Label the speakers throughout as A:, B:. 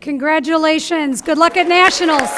A: Congratulations. Good luck at Nationals.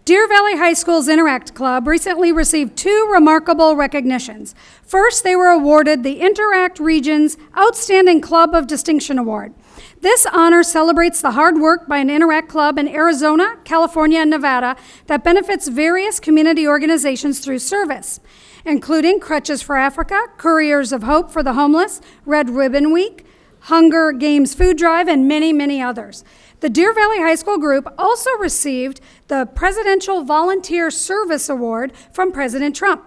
A: Deer Valley High School's Interact Club recently received 2 remarkable recognitions. First, they were awarded the Interact Region's Outstanding Club of Distinction Award. This honor celebrates the hard work by an Interact Club in Arizona, California, and Nevada that benefits various community organizations through service, including Crutches for Africa, Couriers of Hope for the Homeless, Red Ribbon Week, Hunger Games Food Drive, and many, many others. The Deer Valley High School group also received the Presidential Volunteer Service Award from President Trump.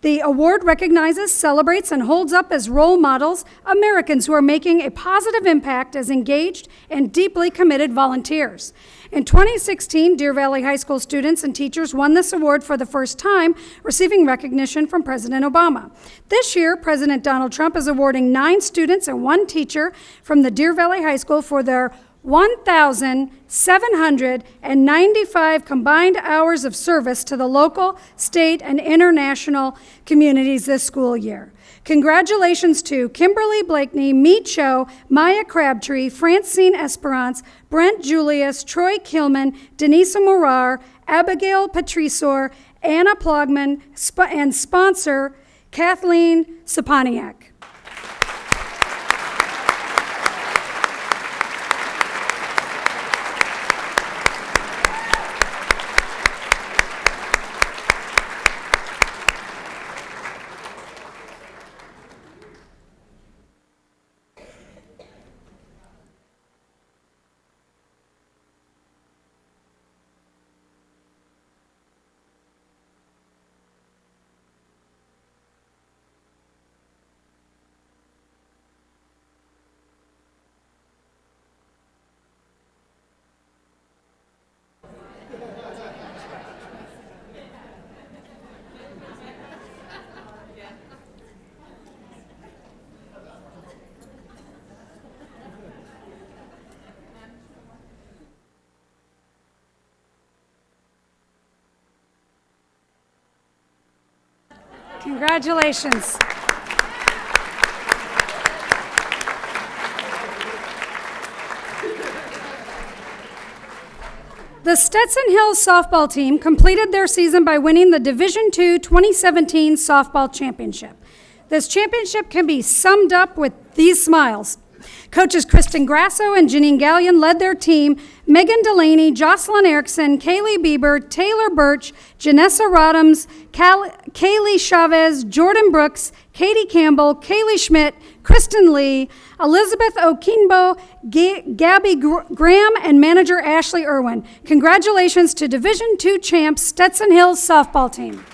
A: The award recognizes, celebrates, and holds up as role models Americans who are making a positive impact as engaged and deeply committed volunteers. In 2016, Deer Valley High School students and teachers won this award for the first time, receiving recognition from President Obama. This year, President Donald Trump is awarding 9 students and 1 teacher from the Deer Valley High School for their 1,795 combined hours of service to the local, state, and international communities this school year. Congratulations to Kimberly Blakeney, Meet Cho, Maya Crabtree, Francine Esperance, Brent Julius, Troy Kilman, Denise Morar, Abigail Patrisor, Anna Plogman, and sponsor Kathleen Saponiak. Congratulations. The Stetson Hills softball team completed their season by winning the Division II 2017 softball championship. This championship can be summed up with these smiles. Coaches Kristen Grasso and Janine Gallion led their team. Megan Delaney, Jocelyn Erickson, Kaylee Bieber, Taylor Birch, Janessa Rodhams, Kaylee Chavez, Jordan Brooks, Katie Campbell, Kaylee Schmidt, Kristen Lee, Elizabeth Okinbo, Gabby Graham, and manager Ashley Irwin. Congratulations to Division II champs Stetson Hills softball team.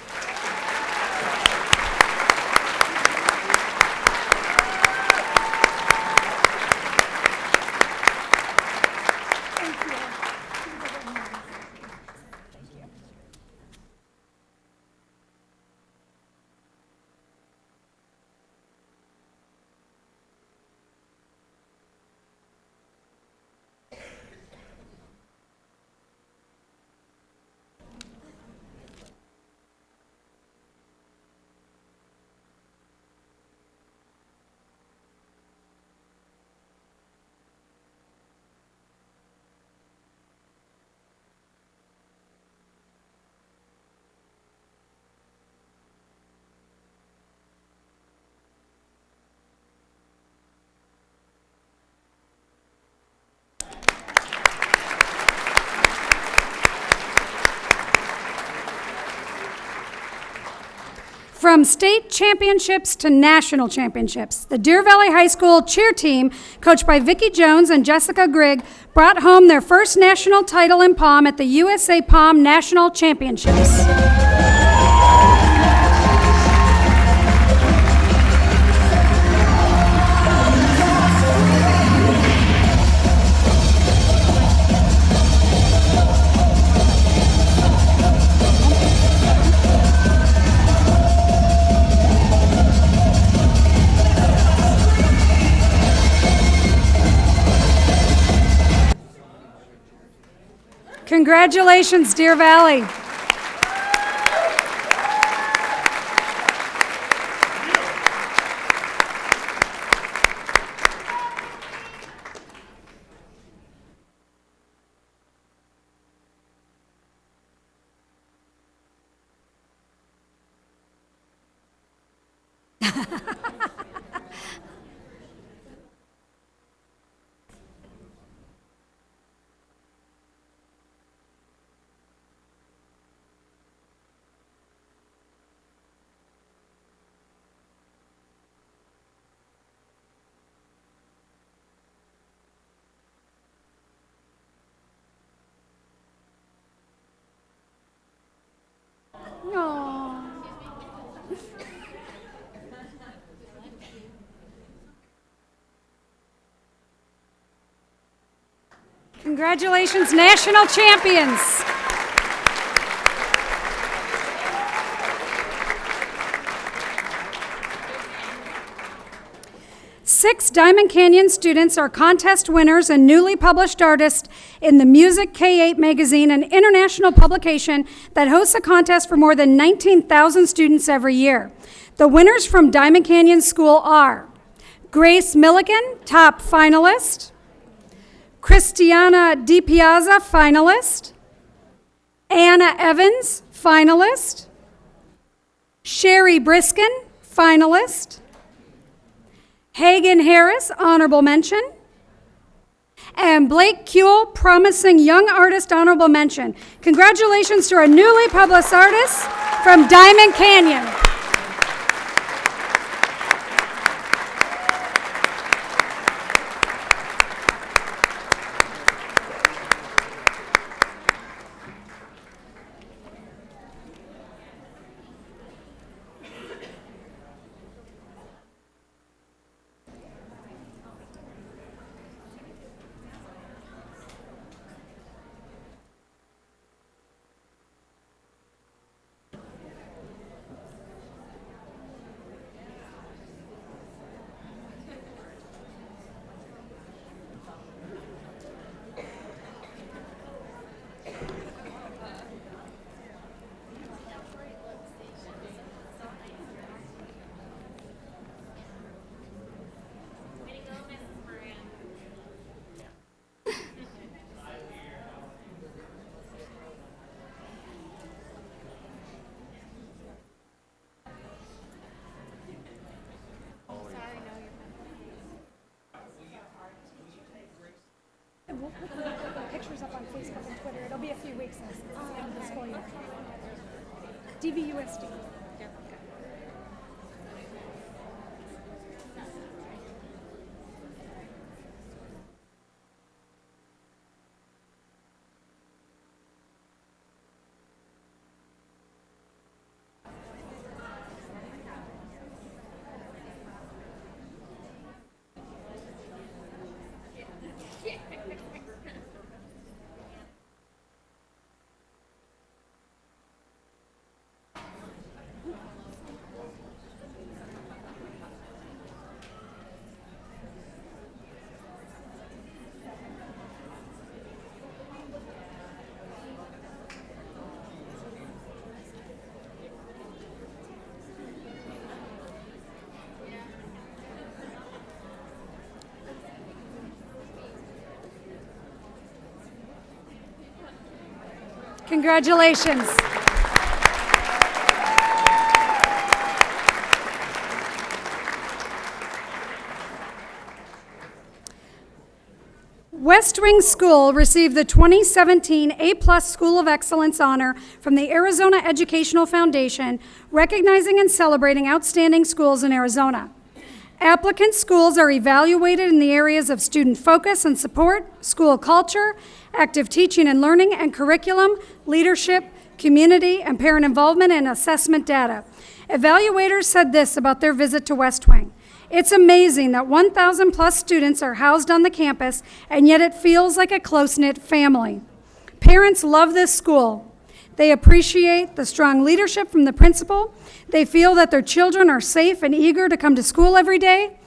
A: From state championships to national championships, the Deer Valley High School cheer team, coached by Vicki Jones and Jessica Grigg, brought home their first national title in Palm at the USA Palm National Championships. Congratulations, Deer Valley. Aw. Congratulations, national champions. Six Diamond Canyon students are contest winners and newly published artists in the Music K8 magazine, an international publication that hosts a contest for more than 19,000 students every year. The winners from Diamond Canyon School are Grace Milligan, top finalist; Christiana DiPiazza, finalist; Anna Evans, finalist; Sherry Briskin, finalist; Hagen Harris, honorable mention; and Blake Kuehl, promising young artist, honorable mention. Congratulations to our newly published artists from Diamond Canyon. We'll put the pictures up on Facebook and Twitter. It'll be a few weeks since it's the end of the school year. DVUSD. Congratulations. West Wing School received the 2017 A+ School of Excellence honor from the Arizona Educational Foundation, recognizing and celebrating outstanding schools in Arizona. Applicant schools are evaluated in the areas of student focus and support, school culture, active teaching and learning, and curriculum, leadership, community, and parent involvement and assessment data. Evaluators said this about their visit to West Wing: "It's amazing that 1,000 plus students are housed on the campus, and yet it feels like a close-knit family. Parents love this school. They appreciate the strong leadership from the principal. They feel that their children are safe and eager to come to school every day.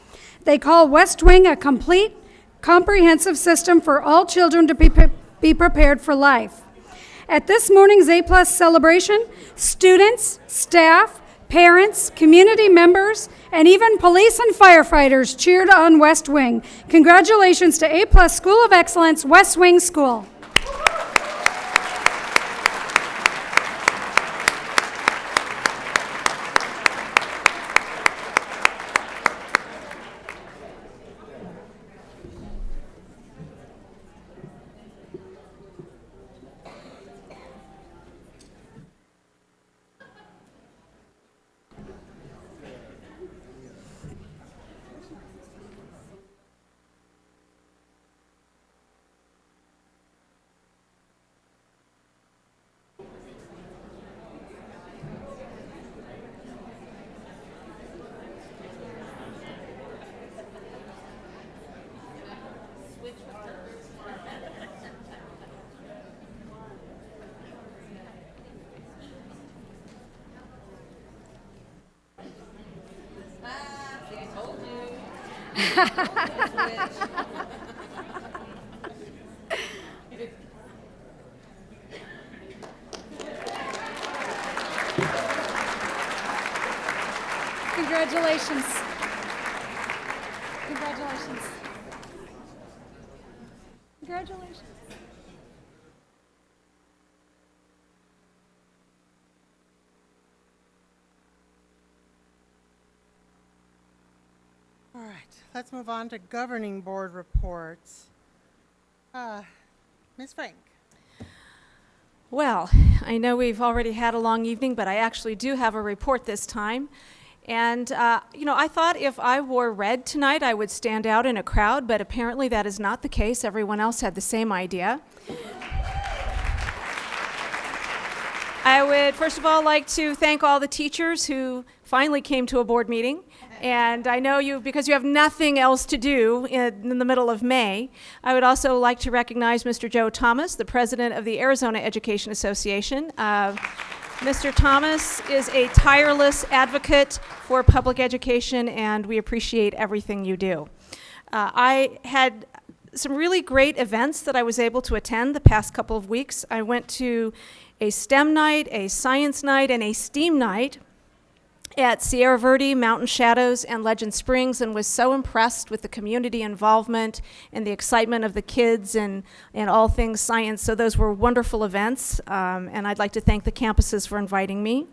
A: They call West Wing a complete, comprehensive system for all children to be prepared for life." At this morning's A+ celebration, students, staff, parents, community members, and even police and firefighters cheered on West Wing. Congratulations to A+ School of Excellence, West Wing School. Congratulations. Congratulations. Congratulations.
B: All right, let's move on to governing board reports. Ms. Frank.
C: Well, I know we've already had a long evening, but I actually do have a report this time. And, I thought if I wore red tonight, I would stand out in a crowd, but apparently that is not the case. Everyone else had the same idea. I would, first of all, like to thank all the teachers who finally came to a board meeting. And I know you, because you have nothing else to do in the middle of May. I would also like to recognize Mr. Joe Thomas, the president of the Arizona Education Association. Mr. Thomas is a tireless advocate for public education, and we appreciate everything you do. I had some really great events that I was able to attend the past couple of weeks. I went to a STEM night, a science night, and a STEAM night at Sierra Verde, Mountain Shadows, and Legend Springs, and was so impressed with the community involvement and the excitement of the kids and all things science. So those were wonderful events, and I'd like to thank the campuses for inviting me.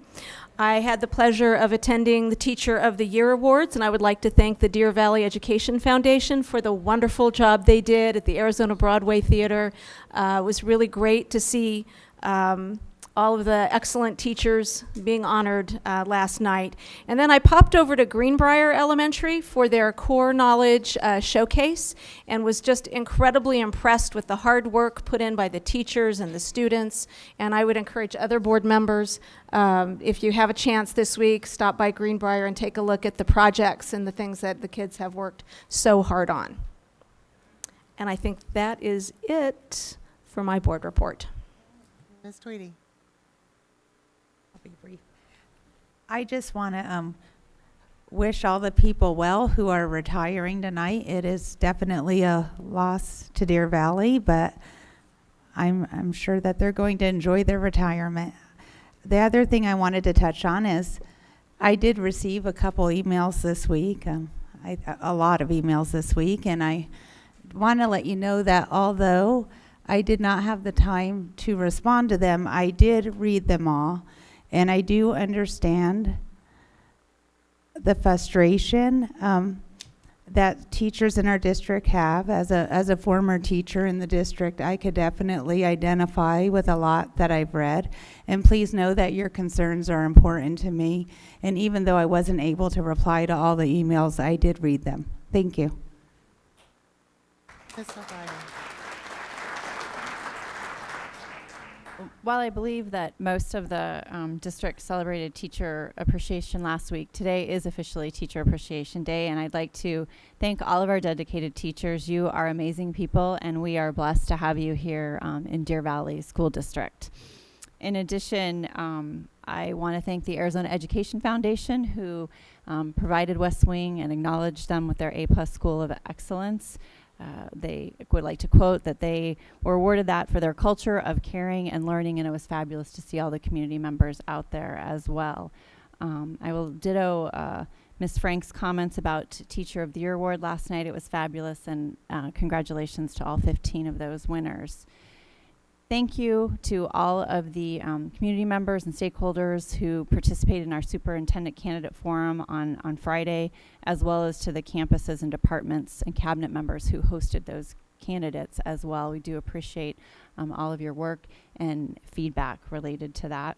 C: I had the pleasure of attending the Teacher of the Year Awards, and I would like to thank the Deer Valley Education Foundation for the wonderful job they did at the Arizona Broadway Theater. It was really great to see all of the excellent teachers being honored last night. And then I popped over to Greenbrier Elementary for their core knowledge showcase and was just incredibly impressed with the hard work put in by the teachers and the students. And I would encourage other board members, if you have a chance this week, stop by Greenbrier and take a look at the projects and the things that the kids have worked so hard on. And I think that is it for my board report.
B: Ms. Tweedy.
D: Be brief. I just want to wish all the people well who are retiring tonight. It is definitely a loss to Deer Valley, but I'm sure that they're going to enjoy their retirement. The other thing I wanted to touch on is I did receive a couple emails this week, a lot of emails this week, and I want to let you know that although I did not have the time to respond to them, I did read them all. And I do understand the frustration that teachers in our district have. As a former teacher in the district, I could definitely identify with a lot that I've read. And please know that your concerns are important to me. And even though I wasn't able to reply to all the emails, I did read them. Thank you.
B: Ms. O'Brien.
E: While I believe that most of the district celebrated Teacher Appreciation last week, today is officially Teacher Appreciation Day, and I'd like to thank all of our dedicated teachers. You are amazing people, and we are blessed to have you here in Deer Valley School District. In addition, I want to thank the Arizona Education Foundation, who provided West Wing and acknowledged them with their A+ School of Excellence. They would like to quote that they were awarded that for their culture of caring and learning, and it was fabulous to see all the community members out there as well. I will ditto Ms. Frank's comments about Teacher of the Year Award last night. It was fabulous, and congratulations to all 15 of those winners. Thank you to all of the community members and stakeholders who participated in our Superintendent Candidate Forum on Friday, as well as to the campuses and departments and cabinet members who hosted those candidates as well. We do appreciate all of your work and feedback related to that.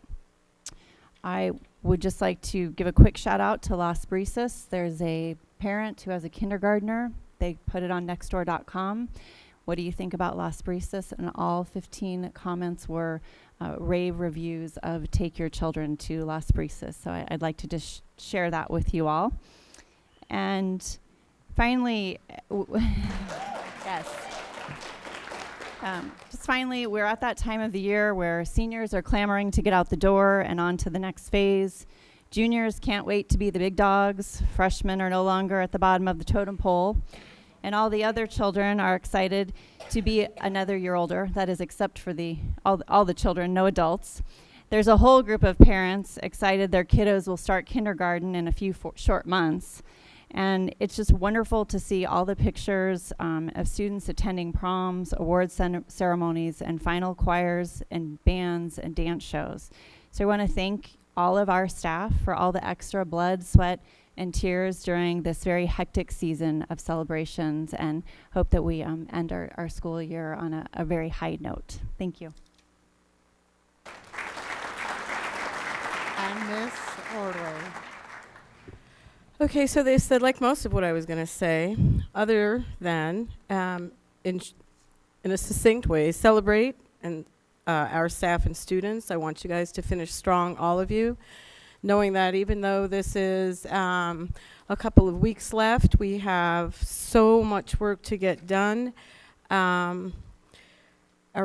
E: I would just like to give a quick shout out to Las Brisas. There's a parent who has a kindergartner. They put it on nextdoor.com. What do you think about Las Brisas? And all 15 comments were rave reviews of take your children to Las Brisas. So I'd like to just share that with you all. And finally, yes. Just finally, we're at that time of the year where seniors are clamoring to get out the door and on to the next phase. Juniors can't wait to be the big dogs. Freshmen are no longer at the bottom of the totem pole. And all the other children are excited to be another year older. That is, except for all the children, no adults. There's a whole group of parents excited their kiddos will start kindergarten in a few short months. And it's just wonderful to see all the pictures of students attending proms, award ceremonies, and final choirs and bands and dance shows. So I want to thank all of our staff for all the extra blood, sweat, and tears during this very hectic season of celebrations, and hope that we end our school year on a very high note. Thank you.
B: And Ms. Ordway.
F: Okay, so they said like most of what I was going to say, other than in a succinct way, celebrate and our staff and students. I want you guys to finish strong, all of you, knowing that even though this is a couple of weeks left, we have so much work to get done. Our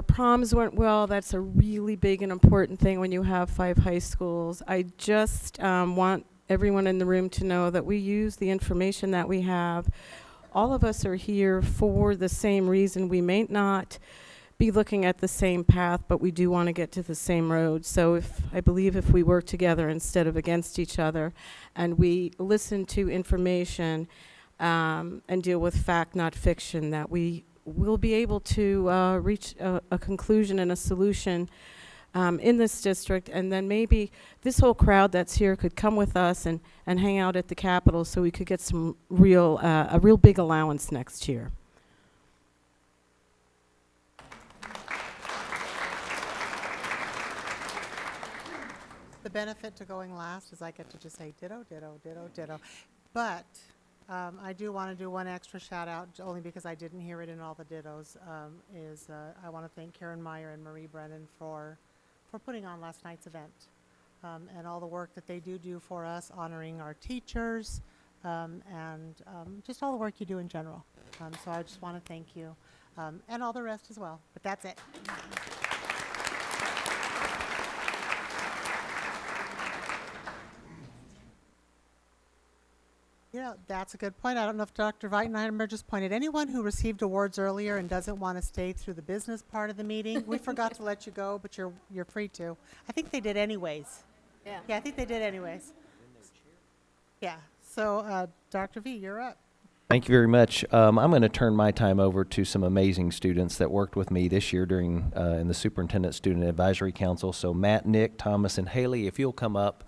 F: proms went well. That's a really big and important thing when you have 5 high schools. I just want everyone in the room to know that we use the information that we have. All of us are here for the same reason. We may not be looking at the same path, but we do want to get to the same road. So I believe if we work together instead of against each other, and we listen to information and deal with fact, not fiction, that we will be able to reach a conclusion and a solution in this district, and then maybe this whole crowd that's here could come with us and hang out at the Capitol so we could get some a real big allowance next year.
B: The benefit to going last is I get to just say ditto, ditto, ditto, ditto. But I do want to do one extra shout out, only because I didn't hear it in all the dittos, I want to thank Karen Meyer and Marie Brennan for putting on last night's event and all the work that they do for us, honoring our teachers and just all the work you do in general. So I just want to thank you and all the rest as well, but that's it. Yeah, that's a good point. I don't know if Dr. Weitenheimer just pointed. Anyone who received awards earlier and doesn't want to stay through the business part of the meeting, we forgot to let you go, but you're free to. I think they did anyways. Yeah, I think they did anyways. Yeah. So, Dr. V, you're up.
G: Thank you very much. I'm going to turn my time over to some amazing students that worked with me this year during in the Superintendent Student Advisory Council. So Matt, Nick, Thomas, and Haley, if you'll come up.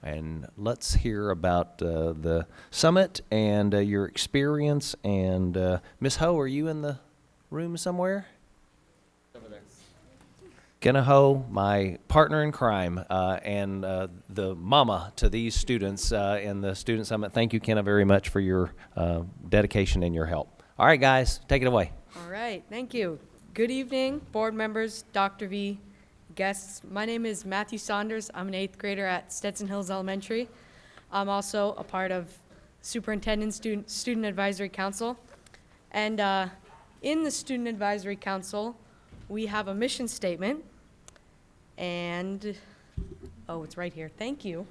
G: And let's hear about the summit and your experience. And Ms. Ho, are you in the room somewhere? Over there. Kenna Ho, my partner in crime and the mama to these students in the Student Summit. Thank you, Kenna, very much for your dedication and your help. All right, guys, take it away.
H: All right, thank you. Good evening, board members, Dr. V, guests. My name is Matthew Saunders. I'm an 8th grader at Stetson Hills Elementary. I'm also a part of Superintendent Student Advisory Council. And in the Student Advisory Council, we have a mission statement. And, oh, it's right here. Thank you.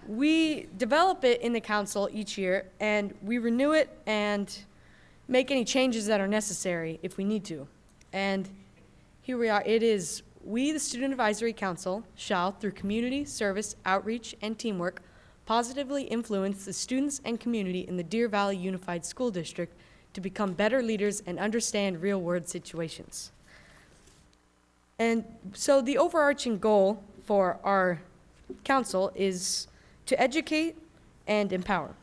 H: We develop it in the council each year, and we renew it and make any changes that are necessary if we need to. And here we are. It is, we, the Student Advisory Council, shall, through community, service, outreach, and teamwork, positively influence the students and community in the Deer Valley Unified School District to become better leaders and understand real-world situations. And so the overarching goal for our council is to educate and empower.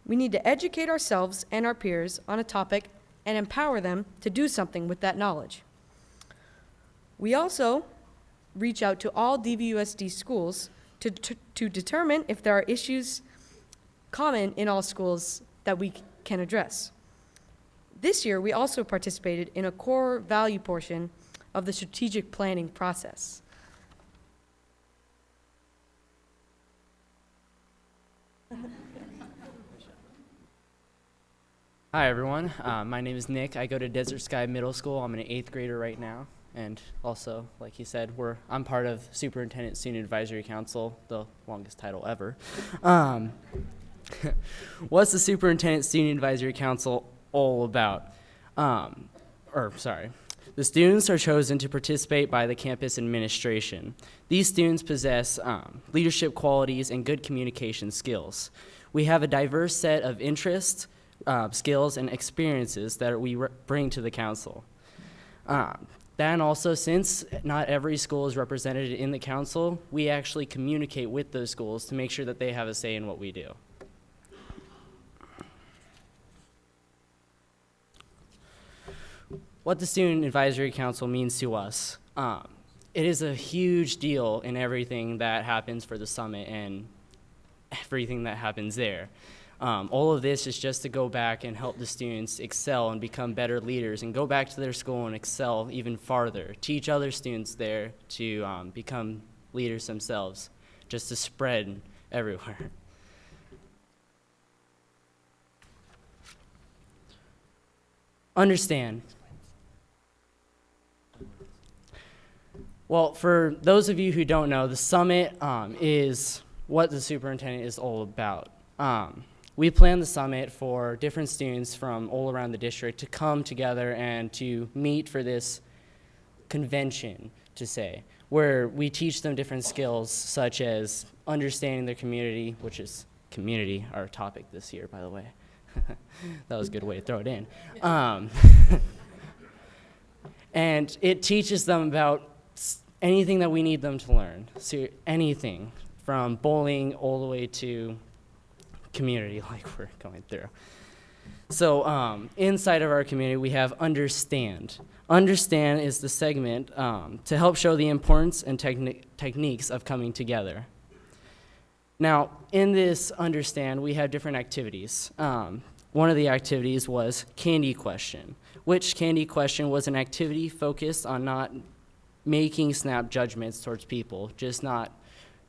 H: We need to educate ourselves and our peers on a topic and empower them to do something with that knowledge. We also reach out to all DVUSD schools to determine if there are issues common in all schools that we can address. This year, we also participated in a core value portion of the strategic planning process.
I: Hi everyone, my name is Nick. I go to Desert Sky Middle School. I'm an 8th grader right now. And also, like he said, I'm part of Superintendent Student Advisory Council, the longest title ever. What's the Superintendent Student Advisory Council all about? The students are chosen to participate by the campus administration. These students possess leadership qualities and good communication skills. We have a diverse set of interests, skills, and experiences that we bring to the council. Then also, since not every school is represented in the council, we actually communicate with those schools to make sure that they have a say in what we do. What the Student Advisory Council means to us. It is a huge deal in everything that happens for the summit and everything that happens there. All of this is just to go back and help the students excel and become better leaders and go back to their school and excel even farther. Teach other students there to become leaders themselves, just to spread everywhere. Understand. Well, for those of you who don't know, the summit is what the superintendent is all about. We plan the summit for different students from all around the district to come together and to meet for this convention, to say, where we teach them different skills such as understanding their community, which is community, our topic this year, by the way. That was a good way to throw it in. And it teaches them about anything that we need them to learn. So anything from bowling all the way to community like we're going through. So inside of our community, we have Understand. Understand is the segment to help show the importance and techniques of coming together. Now, in this Understand, we have different activities. One of the activities was Candy Question, which Candy Question was an activity focused on not making snap judgments towards people, just not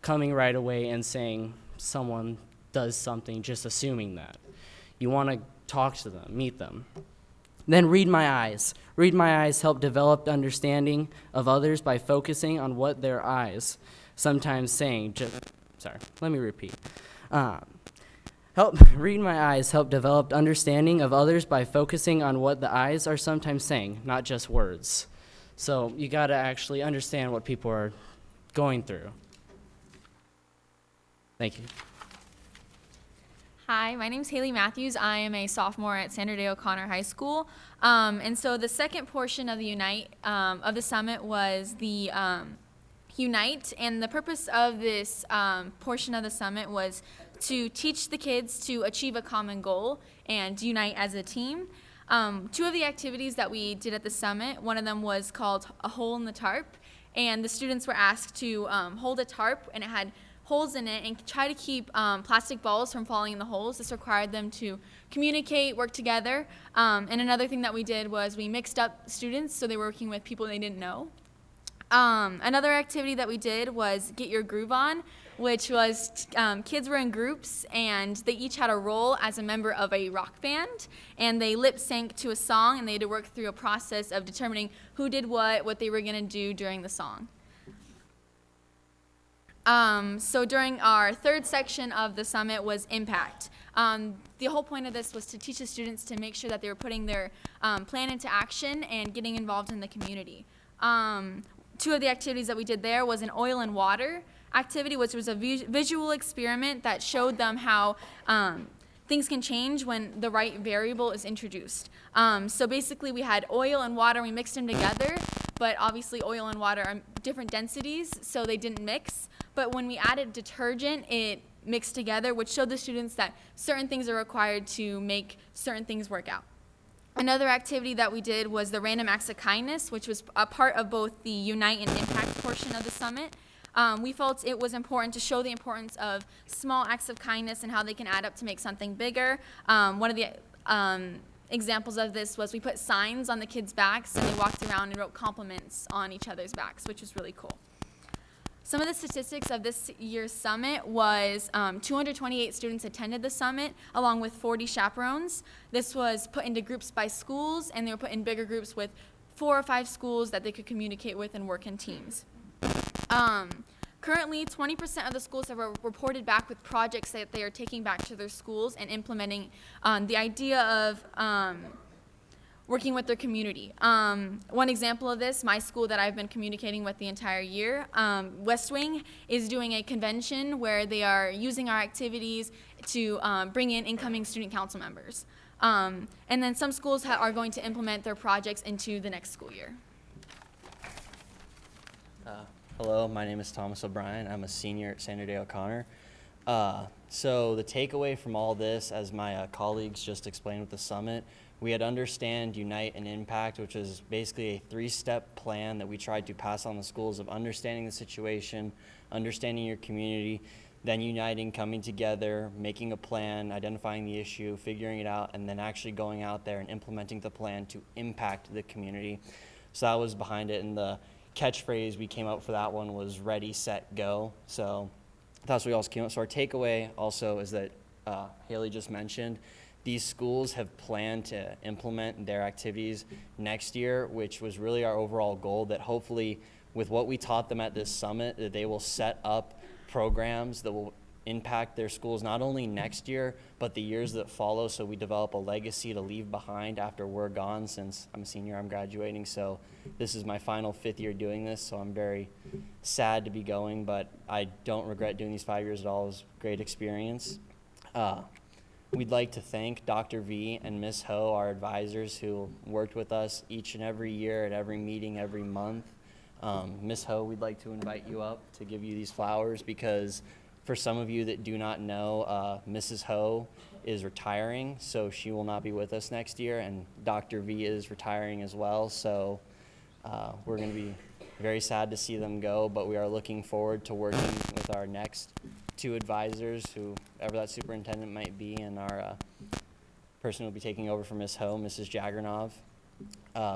I: coming right away and saying someone does something, just assuming that. You want to talk to them, meet them. Then Read My Eyes. Read My Eyes help develop understanding of others by focusing on what their eyes sometimes saying. Read My Eyes help develop understanding of others by focusing on what the eyes are sometimes saying, not just words. So you got to actually understand what people are going through. Thank you.
J: Hi, my name is Haley Matthews. I am a sophomore at Sandra Day O'Connor High School. And so the second portion of the of the summit was the Unite, and the purpose of this portion of the summit was to teach the kids to achieve a common goal and unite as a team. Two of the activities that we did at the summit, one of them was called A Hole in the Tarp, and the students were asked to hold a tarp, and it had holes in it, and try to keep plastic balls from falling in the holes. This required them to communicate, work together, and another thing that we did was we mixed up students, so they were working with people they didn't know. Another activity that we did was Get Your Groove On, which was kids were in groups and they each had a role as a member of a rock band, and they lip sync to a song, and they had to work through a process of determining who did what they were going to do during the song. So during our third section of the summit was Impact. The whole point of this was to teach the students to make sure that they were putting their plan into action and getting involved in the community. Two of the activities that we did there was an oil and water activity, which was a visual experiment that showed them how things can change when the right variable is introduced. So basically we had oil and water, we mixed them together, but obviously oil and water are different densities, so they didn't mix. But when we added detergent, it mixed together, which showed the students that certain things are required to make certain things work out. Another activity that we did was the Random Acts of Kindness, which was a part of both the Unite and Impact portion of the summit. We felt it was important to show the importance of small acts of kindness and how they can add up to make something bigger. One of the examples of this was we put signs on the kids' backs, and they walked around and wrote compliments on each other's backs, which was really cool. Some of the statistics of this year's summit was 228 students attended the summit, along with 40 chaperones. This was put into groups by schools, and they were put in bigger groups with 4 or 5 schools that they could communicate with and work in teams. Currently, 20% of the schools have reported back with projects that they are taking back to their schools and implementing the idea of working with their community. One example of this, my school that I've been communicating with the entire year, West Wing, is doing a convention where they are using our activities to bring in incoming student council members. And then some schools are going to implement their projects into the next school year.
I: Hello, my name is Thomas O'Brien. I'm a senior at Sandra Day O'Connor. So the takeaway from all this, as my colleagues just explained with the summit, we had Understand, Unite, and Impact, which is basically a 3-step plan that we tried to pass on the schools of understanding the situation, understanding your community, then uniting, coming together, making a plan, identifying the issue, figuring it out, and then actually going out there and implementing the plan to impact the community. So that was behind it, and the catchphrase we came up for that one was ready, set, go. So that's what we also came up. So our takeaway also is that Haley just mentioned, these schools have planned to implement their activities next year, which was really our overall goal, that hopefully with what we taught them at this summit, that they will set up programs that will impact their schools not only next year, but the years that follow, so we develop a legacy to leave behind after we're gone. Since I'm a senior, I'm graduating, so this is my final 5th year doing this, so I'm very sad to be going, but I don't regret doing these 5 years at all. It was a great experience. We'd like to thank Dr. V and Ms. Ho, our advisors, who worked with us each and every year at every meeting, every month. Ms. Ho, we'd like to invite you up to give you these flowers, because for some of you that do not know, Mrs. Ho is retiring, so she will not be with us next year, and Dr. V is retiring as well, so we're going to be very sad to see them go, but we are looking forward to working with our next 2 advisors, whoever that superintendent might be, and our person who will be taking over from Ms. Ho, Mrs. Jagernov.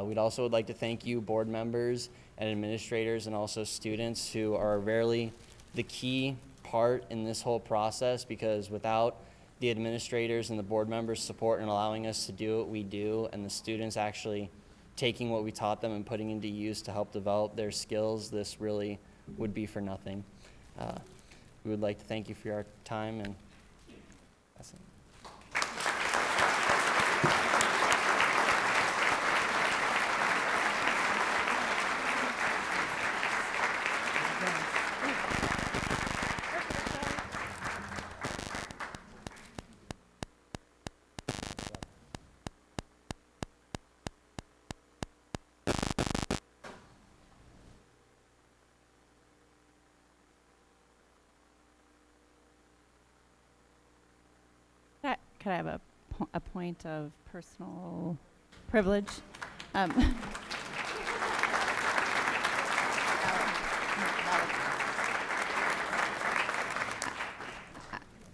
I: We'd also would like to thank you, board members and administrators, and also students, who are really the key part in this whole process, because without the administrators and the board members' support and allowing us to do what we do, and the students actually taking what we taught them and putting into use to help develop their skills, this really would be for nothing. We would like to thank you for your time, and that's it.
E: Could I have a point of personal privilege?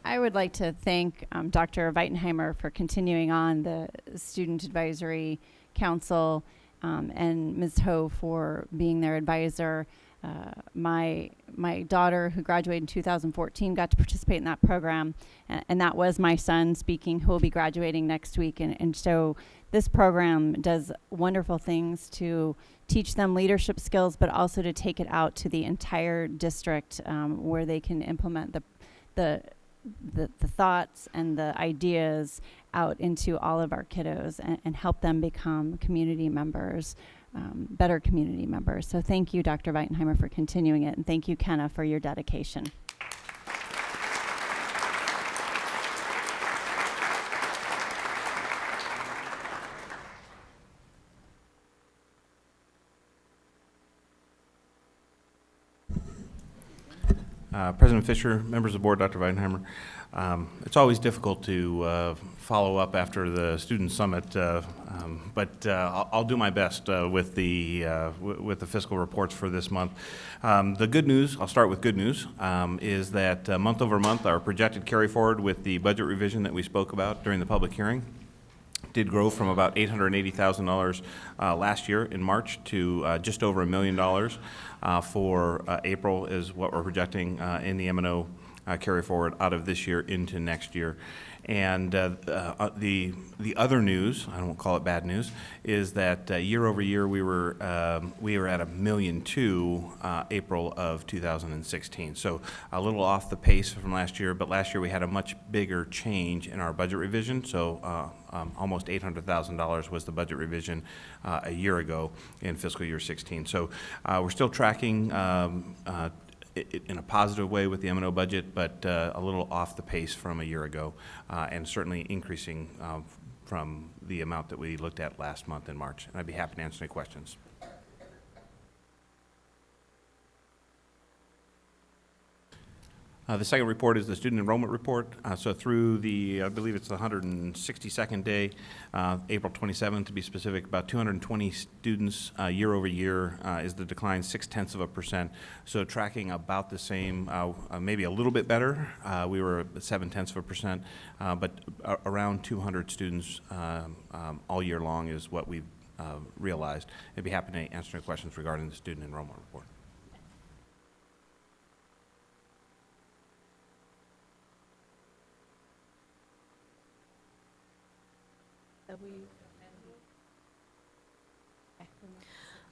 E: I would like to thank Dr. Weitenheimer for continuing on the Student Advisory Council, and Ms. Ho for being their advisor. My daughter, who graduated in 2014, got to participate in that program, and that was my son speaking, who will be graduating next week. And so this program does wonderful things to teach them leadership skills, but also to take it out to the entire district, where they can implement the thoughts and the ideas out into all of our kiddos, and help them become community members, better community members. So thank you, Dr. Weitenheimer, for continuing it, and thank you, Kenna, for your dedication.
K: President Fisher, members of the board, Dr. Weitenheimer. It's always difficult to follow up after the student summit, but I'll do my best with the fiscal reports for this month. The good news, I'll start with good news, is that month over month, our projected carry forward with the budget revision that we spoke about during the public hearing did grow from about $880,000 last year in March to just over $1 million for April is what we're projecting in the M&O carry forward out of this year into next year. And the other news, I won't call it bad news, is that year over year we were at $1.2 million April of 2016. So a little off the pace from last year, but last year we had a much bigger change in our budget revision. So almost $800,000 was the budget revision a year ago in fiscal year 16. So we're still tracking in a positive way with the M&O budget, but a little off the pace from a year ago, and certainly increasing from the amount that we looked at last month in March. And I'd be happy to answer any questions. The second report is the student enrollment report. So through the, I believe it's the 162nd day, April 27th to be specific, about 220 students year over year is the decline, 0.6%. So tracking about the same, maybe a little bit better. We were at 0.7%, but around 200 students all year long is what we've realized. I'd be happy to answer any questions regarding the student enrollment report.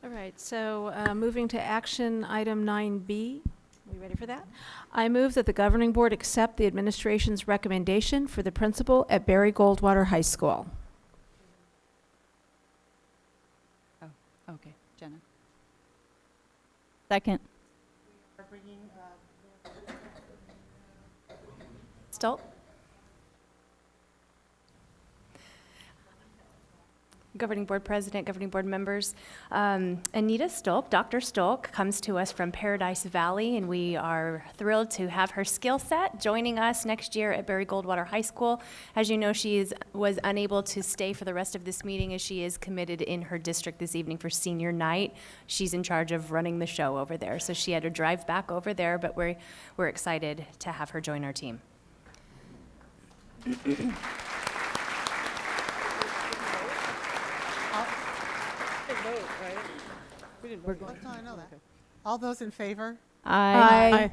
C: All right, so moving to action item 9B. Are we ready for that? I move that the governing board accept the administration's recommendation for the principal at Barry Goldwater High School.
E: Oh, okay. Jenna. Second.
C: Stolp?
L: Governing Board President, Governing Board members. Anita Stolk, Dr. Stolk, comes to us from Paradise Valley, and we are thrilled to have her skill set joining us next year at Barry Goldwater High School. As you know, she was unable to stay for the rest of this meeting as she is committed in her district this evening for senior night. She's in charge of running the show over there, so she had to drive back over there, but we're excited to have her join our team.
B: No, I know that. All those in favor?
F: Aye.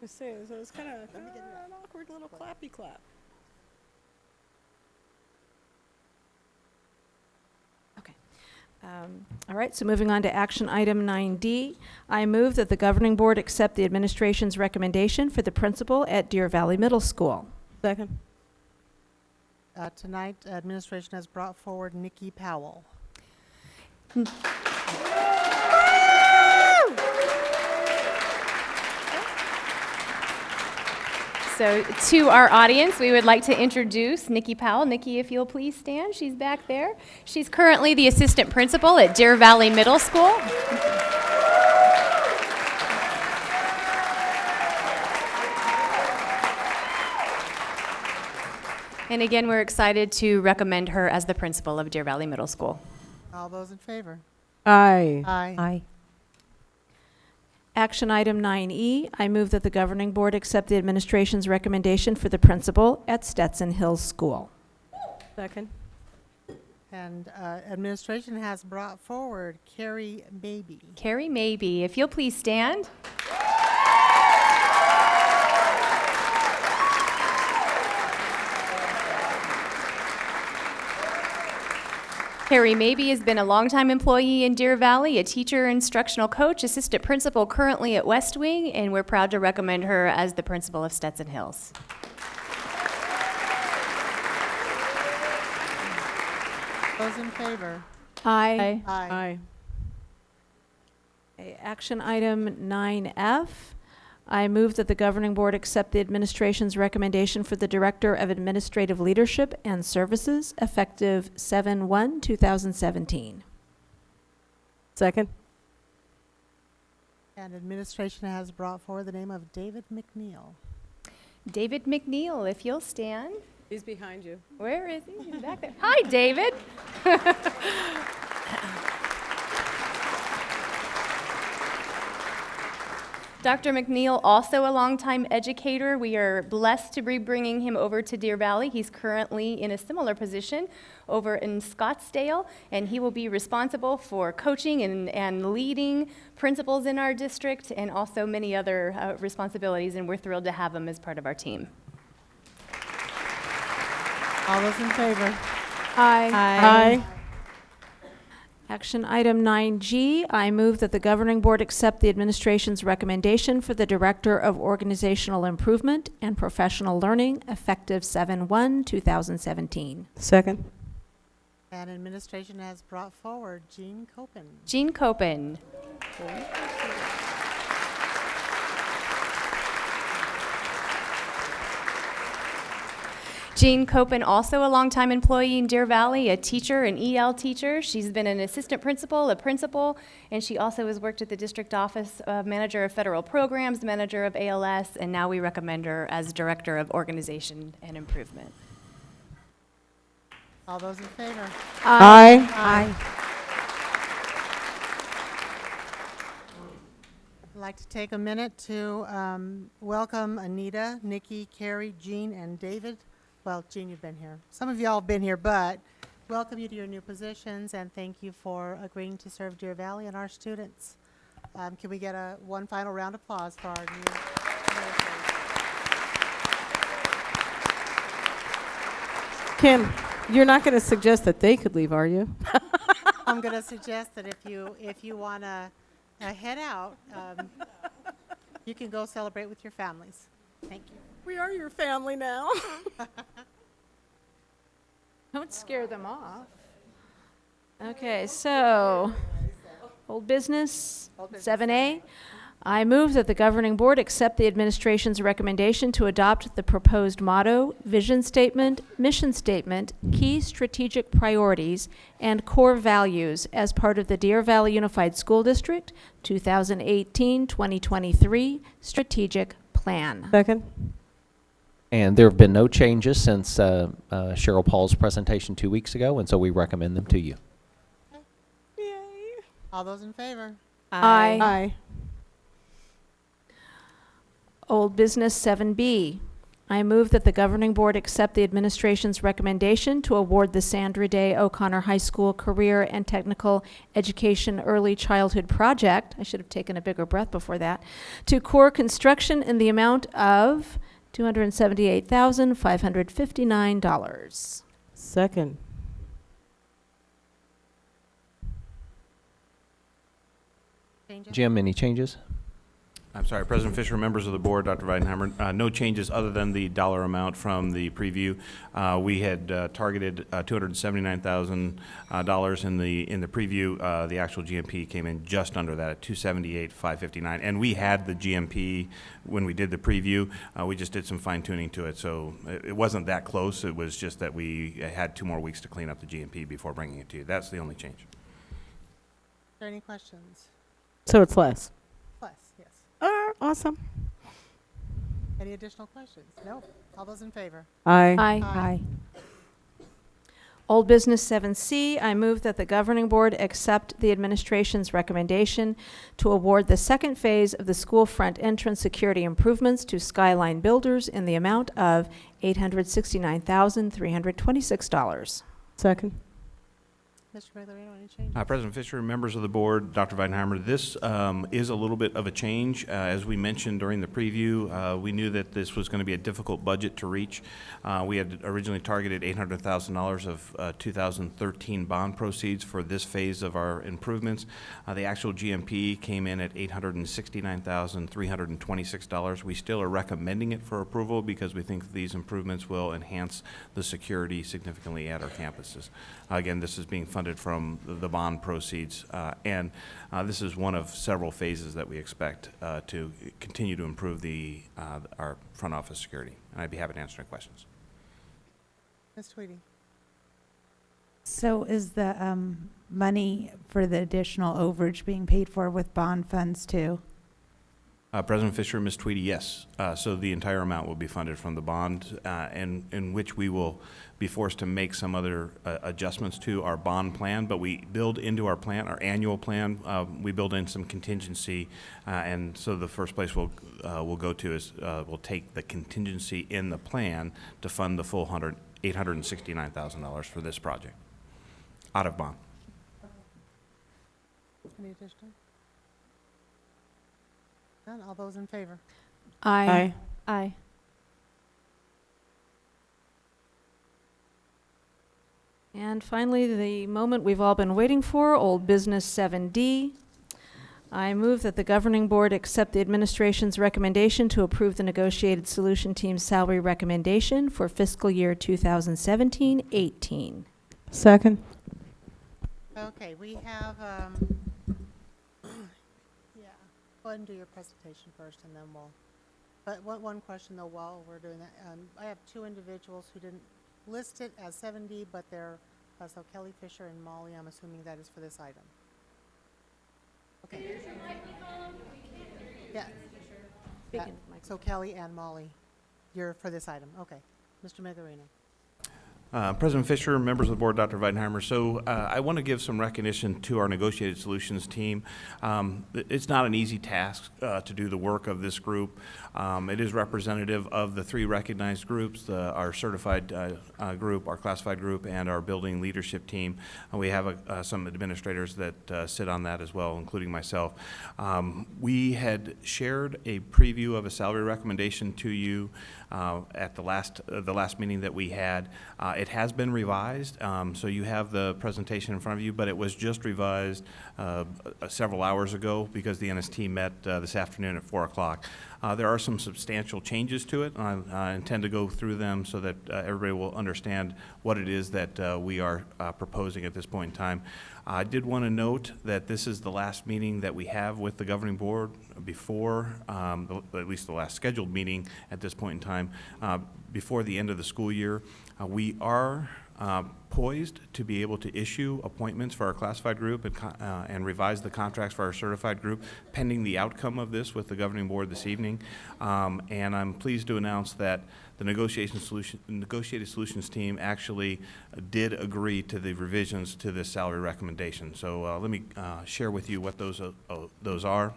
F: So it's kind of an awkward little clappy clap.
C: Okay. All right, so moving on to action item 9D. I move that the governing board accept the administration's recommendation for the principal at Deer Valley Middle School.
F: Second.
B: Tonight, administration has brought forward Nikki Powell.
L: So to our audience, we would like to introduce Nikki Powell. Nikki, if you'll please stand. She's back there. She's currently the assistant principal at Deer Valley Middle School. And again, we're excited to recommend her as the principal of Deer Valley Middle School.
B: All those in favor?
F: Aye.
B: Aye.
C: Action item 9E, I move that the governing board accept the administration's recommendation for the principal at Stetson Hills School.
F: Second.
B: And administration has brought forward Carrie Mabey.
L: Carrie Mabey, if you'll please stand. Carrie Mabey has been a longtime employee in Deer Valley, a teacher, instructional coach, assistant principal currently at West Wing, and we're proud to recommend her as the principal of Stetson Hills.
B: Those in favor?
C: Aye.
F: Aye.
C: Okay, action item 9F. I move that the governing board accept the administration's recommendation for the Director of Administrative Leadership and Services effective 7/1/2017.
F: Second.
B: And administration has brought forward the name of David McNeil.
L: David McNeil, if you'll stand.
F: He's behind you.
L: Where is he? He's back there. Hi, David. Dr. McNeil, also a longtime educator. We are blessed to be bringing him over to Deer Valley. He's currently in a similar position over in Scottsdale, and he will be responsible for coaching and leading principals in our district and also many other responsibilities, and we're thrilled to have him as part of our team.
B: All those in favor?
C: Aye.
F: Aye.
C: Action item 9G, I move that the governing board accept the administration's recommendation for the Director of Organizational Improvement and Professional Learning effective 7/1/2017.
F: Second.
B: And administration has brought forward Jean Copen.
L: Jean Copen. Jean Copen, also a longtime employee in Deer Valley, a teacher, an EL teacher. She's been an assistant principal, a principal, and she also has worked at the district office manager of federal programs, manager of ALS, and now we recommend her as director of organization and improvement.
B: All those in favor?
F: Aye.
B: Aye. I'd like to take a minute to welcome Anita, Nikki, Carrie, Jean, and David. Well, Jean, you've been here. Some of y'all have been here, but welcome you to your new positions, and thank you for agreeing to serve Deer Valley and our students. Can we get one final round of applause for our new
F: Kim, you're not going to suggest that they could leave, are you?
B: I'm going to suggest that if you want to head out, you can go celebrate with your families. Thank you.
F: We are your family now.
C: Don't scare them off. Okay, so, old business, 7A. I move that the governing board accept the administration's recommendation to adopt the proposed motto, vision statement, mission statement, key strategic priorities, and core values as part of the Deer Valley Unified School District 2018-2023 strategic plan.
F: Second.
G: And there have been no changes since Cheryl Paul's presentation 2 weeks ago, and so we recommend them to you.
F: Yay.
B: All those in favor?
C: Aye.
F: Aye.
C: Old business 7B. I move that the governing board accept the administration's recommendation to award the Sandra Day O'Connor High School Career and Technical Education Early Childhood Project, I should have taken a bigger breath before that, to Core Construction in the amount of $278,559.
F: Second.
B: Changes?
G: Jim, any changes?
K: I'm sorry, President Fisher, members of the board, Dr. Weidenheimer, no changes other than the dollar amount from the preview. We had targeted $279,000 in the preview. The actual GMP came in just under that at $278,559, and we had the GMP when we did the preview. We just did some fine tuning to it, so it wasn't that close. It was just that we had 2 more weeks to clean up the GMP before bringing it to you. That's the only change.
B: Are there any questions?
F: So it's less.
B: Plus, yes.
F: Awesome.
B: Any additional questions? No. All those in favor?
F: Aye.
C: Aye. Old business 7C, I move that the governing board accept the administration's recommendation to award the second phase of the school front entrance security improvements to Skyline Builders in the amount of $869,326.
F: Second.
B: Mr. Bagliarino, any changes?
K: President Fisher, members of the board, Dr. Weidenheimer, this is a little bit of a change. As we mentioned during the preview, we knew that this was going to be a difficult budget to reach. We had originally targeted $800,000 of 2013 bond proceeds for this phase of our improvements. The actual GMP came in at $869,326. We still are recommending it for approval because we think these improvements will enhance the security significantly at our campuses. Again, this is being funded from the bond proceeds, and this is one of several phases that we expect to continue to improve our front office security. And I'd be happy to answer any questions.
B: Ms. Tweedy?
D: So is the money for the additional overage being paid for with bond funds too?
K: President Fisher, Ms. Tweedy, yes. So the entire amount will be funded from the bond, and in which we will be forced to make some other adjustments to our bond plan, but we build into our plan, our annual plan, we build in some contingency, and so the first place we'll go to is we'll take the contingency in the plan to fund the full $869,000 for this project out of bond.
B: Any additional? None, all those in favor?
C: Aye.
E: Aye.
C: And finally, the moment we've all been waiting for, old business 7D. I move that the governing board accept the administration's recommendation to approve the negotiated solution team's salary recommendation for fiscal year 2017-18.
F: Second.
B: Okay, we have, yeah, go ahead and do your presentation first, and then we'll, but one question though while we're doing that. I have two individuals who didn't list it as 7D, but they're, so Kelly Fisher and Molly, I'm assuming that is for this item. Okay. Yeah. So Kelly and Molly, you're for this item. Okay. Mr. Megarino.
K: President Fisher, members of the board, Dr. Weidenheimer. So I want to give some recognition to our negotiated solutions team. It's not an easy task to do the work of this group. It is representative of the three recognized groups, our certified group, our classified group, and our building leadership team. We have some administrators that sit on that as well, including myself. We had shared a preview of a salary recommendation to you at the last meeting that we had. It has been revised, so you have the presentation in front of you, but it was just revised several hours ago because the NST met this afternoon at 4 o'clock. There are some substantial changes to it, and I intend to go through them so that everybody will understand what it is that we are proposing at this point in time. I did want to note that this is the last meeting that we have with the governing board before, at least the last scheduled meeting at this point in time, before the end of the school year. We are poised to be able to issue appointments for our classified group and revise the contracts for our certified group pending the outcome of this with the governing board this evening. And I'm pleased to announce that the negotiated solutions team actually did agree to the revisions to this salary recommendation. So let me share with you what those are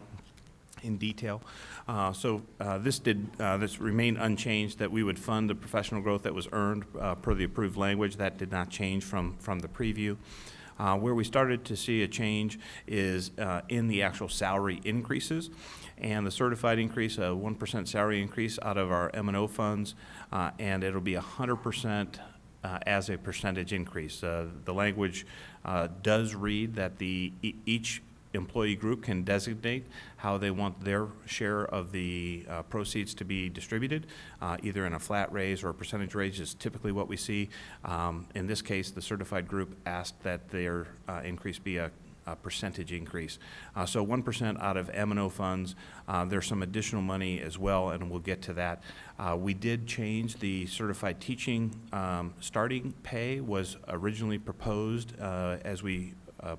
K: in detail. This remained unchanged, that we would fund the professional growth that was earned per the approved language. That did not change from the preview. Where we started to see a change is in the actual salary increases, and the certified increase, a 1% salary increase out of our M&O funds, and it'll be 100% as a percentage increase. The language does read that each employee group can designate how they want their share of the proceeds to be distributed, either in a flat raise or a percentage raise is typically what we see. In this case, the certified group asked that their increase be a percentage increase. So 1% out of M&O funds. There's some additional money as well, and we'll get to that. We did change the certified teaching starting pay. Was originally proposed as we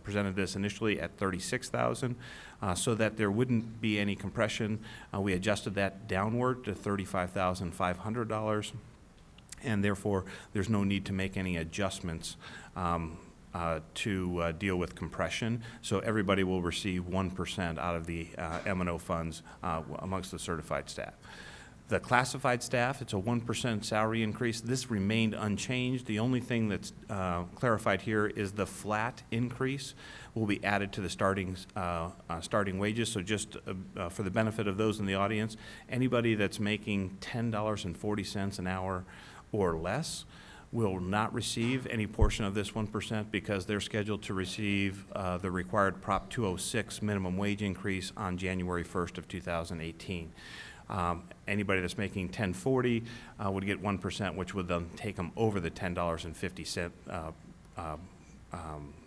K: presented this initially at $36,000, so that there wouldn't be any compression. We adjusted that downward to $35,500, and therefore there's no need to make any adjustments to deal with compression. So everybody will receive 1% out of the M&O funds amongst the certified staff. The classified staff, it's a 1% salary increase. This remained unchanged. The only thing that's clarified here is the flat increase will be added to the starting wages. So just for the benefit of those in the audience, anybody that's making $10.40 an hour or less will not receive any portion of this 1% because they're scheduled to receive the required Prop 206 minimum wage increase on January 1st of 2018. Anybody that's making $10.40 would get 1%, which would then take them over the $10.50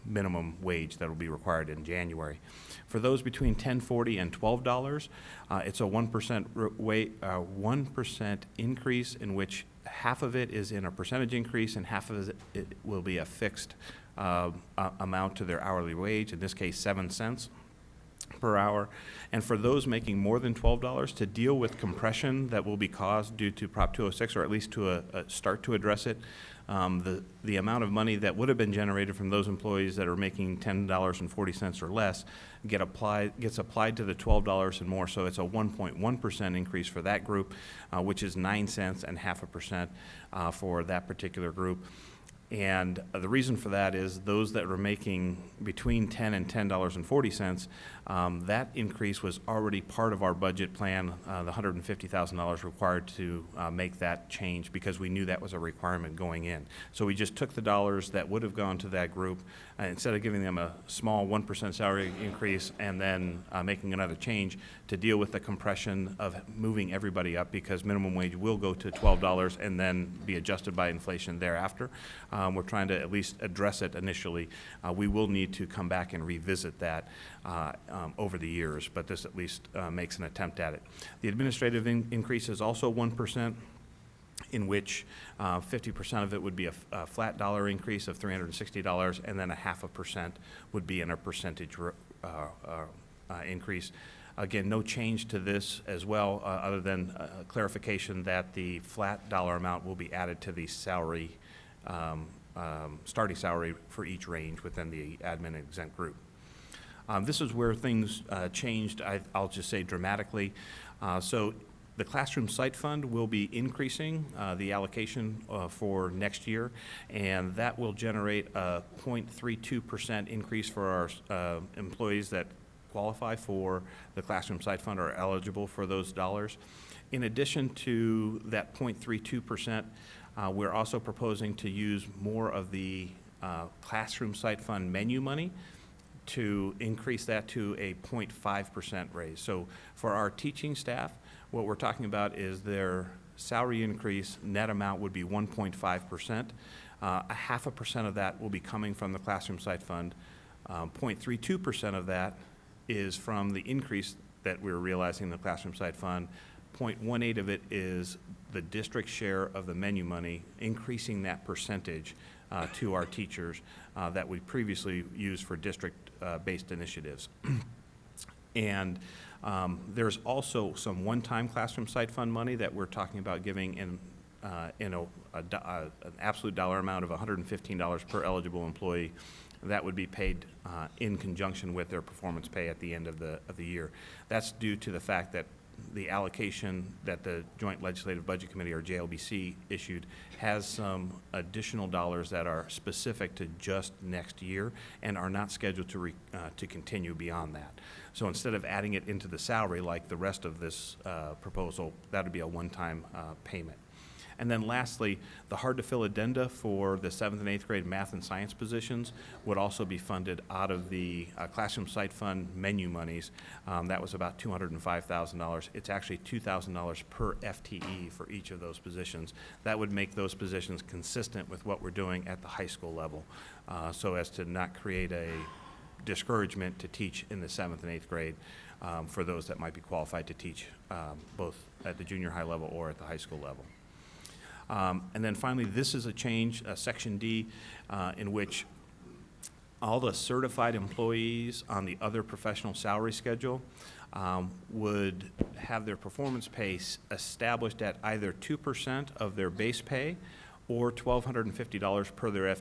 K: minimum wage that will be required in January. For those between $10.40 and $12, it's a 1% increase, in which half of it is in a percentage increase and half of it will be a fixed amount to their hourly wage, in this case 7 cents. per hour. And for those making more than $12, to deal with compression that will be caused due to Prop 206, or at least to start to address it, the amount of money that would have been generated from those employees that are making $10.40 or less gets applied to the $12 and more. So it's a 1.1% increase for that group, which is 9 cents and 0.5% for that particular group. And the reason for that is those that were making between $10 and $10.40, that increase was already part of our budget plan, the $150,000 required to make that change, because we knew that was a requirement going in. So we just took the dollars that would have gone to that group, instead of giving them a small 1% salary increase and then making another change to deal with the compression of moving everybody up, because minimum wage will go to $12 and then be adjusted by inflation thereafter. We're trying to at least address it initially. We will need to come back and revisit that over the years, but this at least makes an attempt at it. The administrative increase is also 1%, in which 50% of it would be a flat dollar increase of $360, and then 0.5% would be in a percentage increase. Again, no change to this as well, other than clarification that the flat dollar amount will be added to the salary, starting salary for each range within the admin exempt group. This is where things changed, I'll just say dramatically. So the classroom site fund will be increasing the allocation for next year, and that will generate a 0.32% increase for our employees that qualify for the classroom site fund or are eligible for those dollars. In addition to that 0.32%, we're also proposing to use more of the classroom site fund menu money to increase that to a 0.5% raise. So for our teaching staff, what we're talking about is their salary increase net amount would be 1.5%. 0.5% of that will be coming from the classroom site fund. 0.32% of that is from the increase that we're realizing in the classroom site fund. 0.18 of it is the district share of the menu money, increasing that percentage to our teachers that we previously used for district-based initiatives. And there's also some one-time classroom site fund money that we're talking about giving in an absolute dollar amount of $115 per eligible employee. That would be paid in conjunction with their performance pay at the end of the year. That's due to the fact that the allocation that the Joint Legislative Budget Committee, or JLBC, issued has some additional dollars that are specific to just next year and are not scheduled to continue beyond that. So instead of adding it into the salary like the rest of this proposal, that would be a one-time payment. And then lastly, the hard-to-fill addenda for the 7th and 8th grade math and science positions would also be funded out of the classroom site fund menu monies. That was about $205,000. It's actually $2,000 per FTE for each of those positions. That would make those positions consistent with what we're doing at the high school level, so as to not create a discouragement to teach in the 7th and 8th grade for those that might be qualified to teach both at the junior high level or at the high school level. And then finally, this is a change, Section D, in which all the certified employees on the other professional salary schedule would have their performance pay established at either 2% of their base pay or $1,250 per their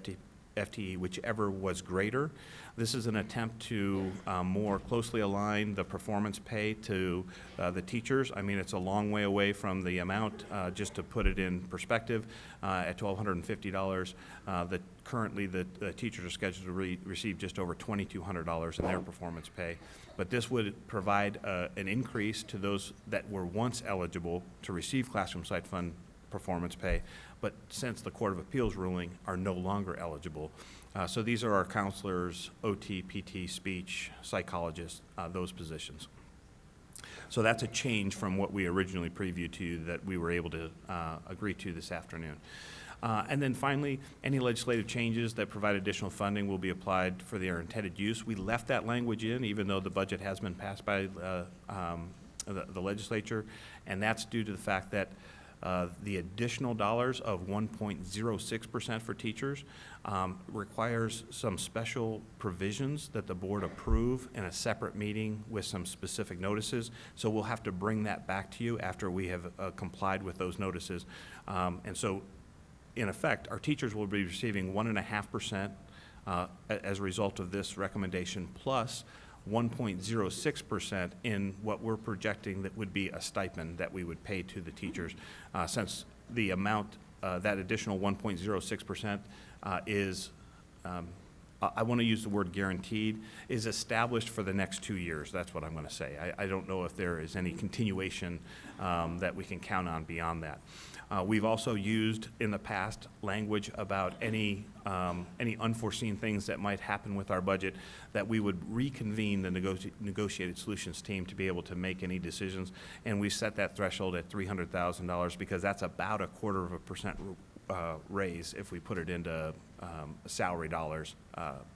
K: FTE, whichever was greater. This is an attempt to more closely align the performance pay to the teachers. I mean, it's a long way away from the amount, just to put it in perspective, at $1,250. Currently, the teachers are scheduled to receive just over $2,200 in their performance pay. But this would provide an increase to those that were once eligible to receive classroom site fund performance pay, but since the Court of Appeals ruling, are no longer eligible. So these are our counselors, OT, PT, speech, psychologists, those positions. So that's a change from what we originally previewed to you that we were able to agree to this afternoon. And then finally, any legislative changes that provide additional funding will be applied for their intended use. We left that language in, even though the budget has been passed by the legislature, and that's due to the fact that The additional dollars of 1.06% for teachers requires some special provisions that the board approve in a separate meeting with some specific notices. So we'll have to bring that back to you after we have complied with those notices. And so, in effect, our teachers will be receiving 1.5% as a result of this recommendation, plus 1.06% in what we're projecting that would be a stipend that we would pay to the teachers, since the amount, that additional 1.06% is, I want to use the word guaranteed, is established for the next 2 years. That's what I'm going to say. I don't know if there is any continuation that we can count on beyond that. We've also used in the past language about any unforeseen things that might happen with our budget, that we would reconvene the negotiated solutions team to be able to make any decisions. And we set that threshold at $300,000 because that's about 0.25% raise if we put it into salary dollars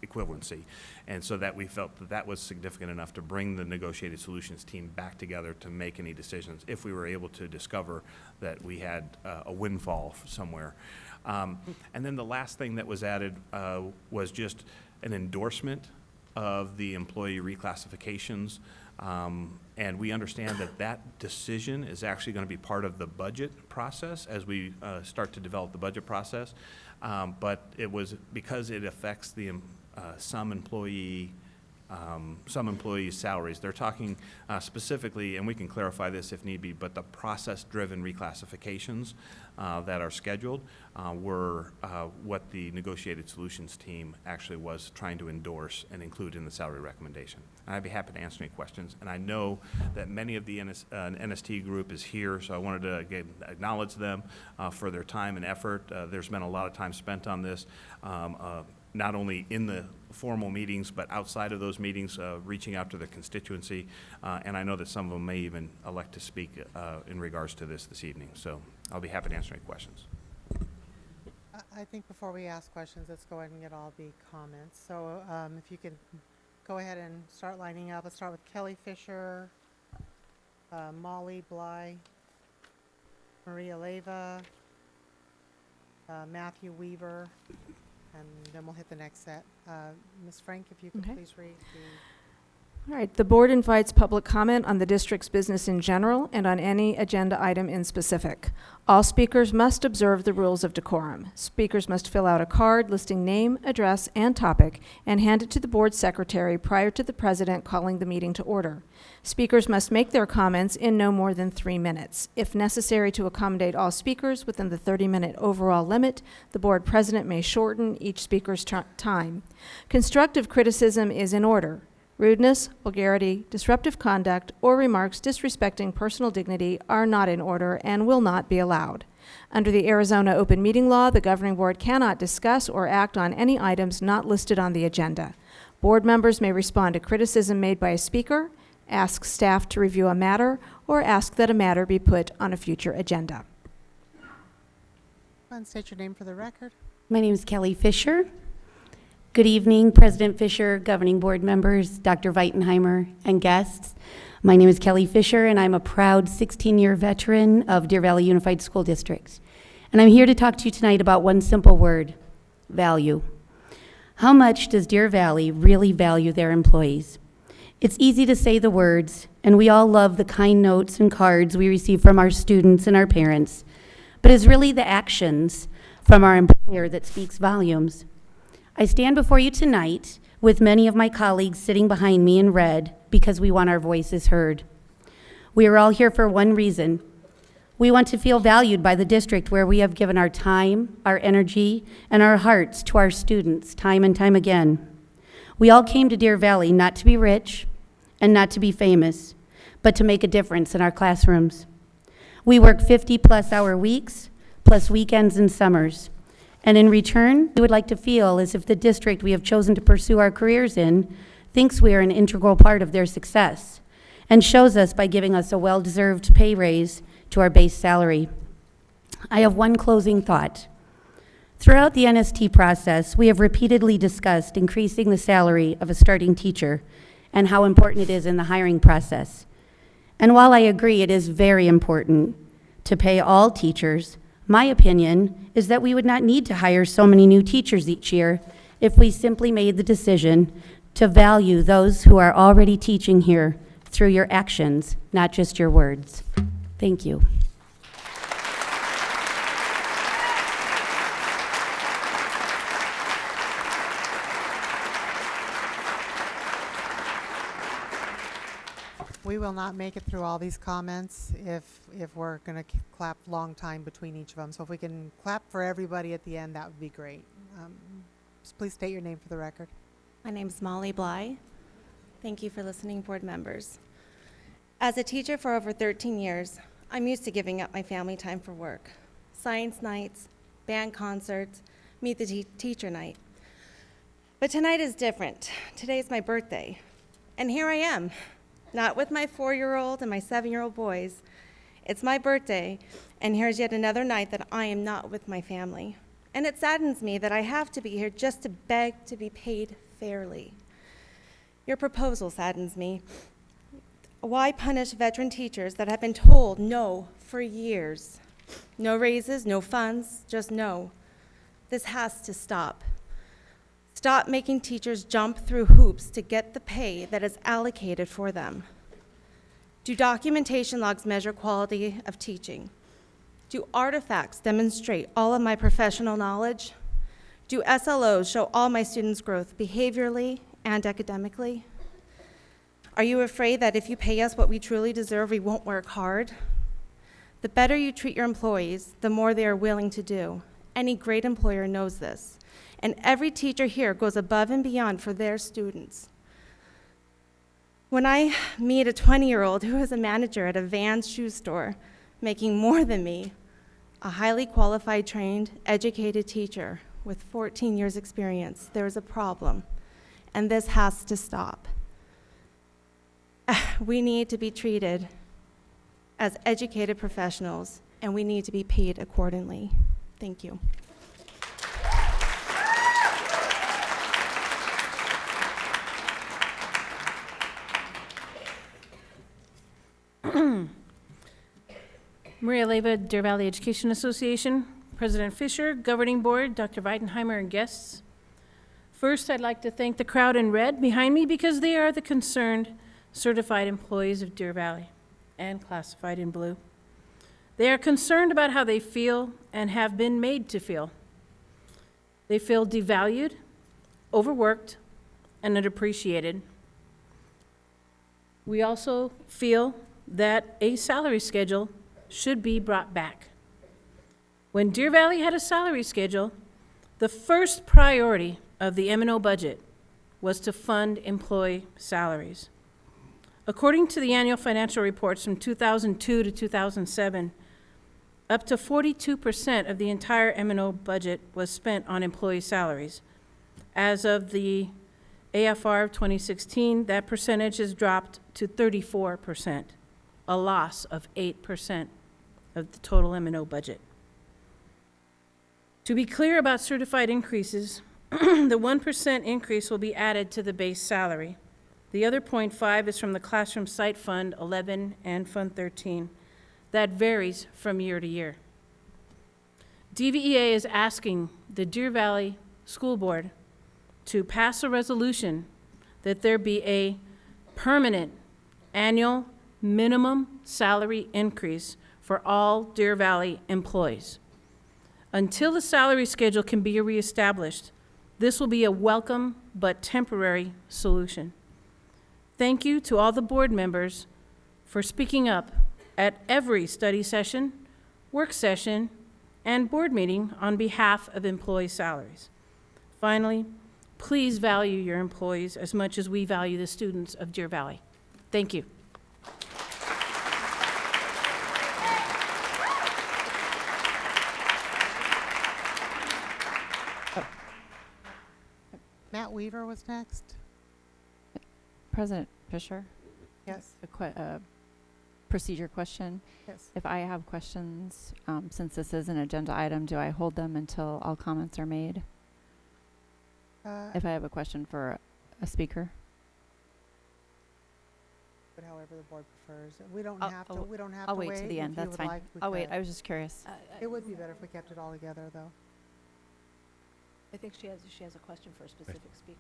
K: equivalency. And so that we felt that that was significant enough to bring the negotiated solutions team back together to make any decisions if we were able to discover that we had a windfall somewhere. And then the last thing that was added was just an endorsement of the employee reclassifications. And we understand that that decision is actually going to be part of the budget process as we start to develop the budget process. But it was because it affects the some employees' salaries. They're talking specifically, and we can clarify this if need be, but the process-driven reclassifications that are scheduled were what the negotiated solutions team actually was trying to endorse and include in the salary recommendation. And I'd be happy to answer any questions. And I know that many of the NST group is here, so I wanted to again acknowledge them for their time and effort. There's been a lot of time spent on this, not only in the formal meetings, but outside of those meetings, reaching out to the constituency. And I know that some of them may even elect to speak in regards to this evening. So I'll be happy to answer any questions.
B: I think before we ask questions, let's go ahead and get all the comments. So if you could go ahead and start lining up. Let's start with Kelly Fisher, Molly Bly, Maria Leyva, Matthew Weaver, and then we'll hit the next set. Ms. Frank, if you could
C: Okay.
B: please read the...
C: All right, the board invites public comment on the district's business in general and on any agenda item in specific. All speakers must observe the rules of decorum. Speakers must fill out a card listing name, address, and topic and hand it to the board secretary prior to the president calling the meeting to order. Speakers must make their comments in no more than 3 minutes. If necessary to accommodate all speakers within the 30-minute overall limit, the board president may shorten each speaker's time. Constructive criticism is in order. Rudeness, vulgarity, disruptive conduct, or remarks disrespecting personal dignity are not in order and will not be allowed. Under the Arizona Open Meeting Law, the governing board cannot discuss or act on any items not listed on the agenda. Board members may respond to criticism made by a speaker, ask staff to review a matter, or ask that a matter be put on a future agenda.
B: And state your name for the record.
M: My name is Kelly Fisher. Good evening, President Fisher, governing board members, Dr. Weitenheimer, and guests. My name is Kelly Fisher, and I'm a proud 16-year veteran of Deer Valley Unified School District. And I'm here to talk to you tonight about one simple word: value. How much does Deer Valley really value their employees? It's easy to say the words, and we all love the kind notes and cards we receive from our students and our parents, but it's really the actions from our employer that speaks volumes. I stand before you tonight with many of my colleagues sitting behind me in red because we want our voices heard. We are all here for one reason. We want to feel valued by the district where we have given our time, our energy, and our hearts to our students time and time again. We all came to Deer Valley not to be rich and not to be famous, but to make a difference in our classrooms. We work 50-plus hour weeks, plus weekends and summers. And in return, we would like to feel as if the district we have chosen to pursue our careers in thinks we are an integral part of their success and shows us by giving us a well-deserved pay raise to our base salary. I have one closing thought. Throughout the NST process, we have repeatedly discussed increasing the salary of a starting teacher and how important it is in the hiring process. And while I agree it is very important to pay all teachers, my opinion is that we would not need to hire so many new teachers each year if we simply made the decision to value those who are already teaching here through your actions, not just your words. Thank you.
B: We will not make it through all these comments if we're going to clap long time between each of them. So if we can clap for everybody at the end, that would be great. Just please state your name for the record.
N: My name's Molly Bly. Thank you for listening, board members. As a teacher for over 13 years, I'm used to giving up my family time for work. Science nights, band concerts, meet the teacher night. But tonight is different. Today's my birthday. And here I am, not with my 4-year-old and my 7-year-old boys. It's my birthday, and here's yet another night that I am not with my family. And it saddens me that I have to be here just to beg to be paid fairly. Your proposal saddens me. Why punish veteran teachers that have been told no for years? No raises, no funds, just no. This has to stop. Stop making teachers jump through hoops to get the pay that is allocated for them. Do documentation logs measure quality of teaching? Do artifacts demonstrate all of my professional knowledge? Do SLOs show all my students' growth behaviorally and academically? Are you afraid that if you pay us what we truly deserve, we won't work hard? The better you treat your employees, the more they are willing to do. Any great employer knows this. And every teacher here goes above and beyond for their students. When I meet a 20-year-old who is a manager at a Vans shoe store, making more than me, a highly qualified, trained, educated teacher with 14 years experience, there is a problem, and this has to stop. We need to be treated as educated professionals, and we need to be paid accordingly. Thank you.
O: Maria Leyva, Deer Valley Education Association, President Fisher, Governing Board, Dr. Weidenheimer, and guests. First, I'd like to thank the crowd in red behind me because they are the concerned certified employees of Deer Valley and classified in blue. They are concerned about how they feel and have been made to feel. They feel devalued, overworked, and underappreciated. We also feel that a salary schedule should be brought back. When Deer Valley had a salary schedule, the first priority of the M&O budget was to fund employee salaries. According to the annual financial reports from 2002 to 2007, up to 42% of the entire M&O budget was spent on employee salaries. As of the AFR of 2016, that percentage has dropped to 34%, a loss of 8% of the total M&O budget. To be clear about certified increases, the 1% increase will be added to the base salary. The other 0.5 is from the Classroom Site Fund 11 and Fund 13. That varies from year to year. DVEA is asking the Deer Valley School Board to pass a resolution that there be a permanent annual minimum salary increase for all Deer Valley employees. Until the salary schedule can be reestablished, this will be a welcome but temporary solution. Thank you to all the board members for speaking up at every study session, work session, and board meeting on behalf of employee salaries. Finally, please value your employees as much as we value the students of Deer Valley. Thank you.
B: Matt Weaver was next.
E: President Fisher?
B: Yes.
E: A procedure question.
B: Yes.
E: If I have questions, since this is an agenda item, do I hold them until all comments are made? If I have a question for a speaker?
B: But however the board prefers. We don't
E: I'll-
B: have to,
E: I'll-
B: we don't have
E: I'll
B: to
E: wait
B: wait.
E: to the
B: If
E: end,
B: you
E: that's
B: would
E: fine.
B: like, we
E: I'll wait,
B: could.
E: I was just curious.
B: It would be better if we kept it all together, though.
C: I think she has a question for a specific speaker.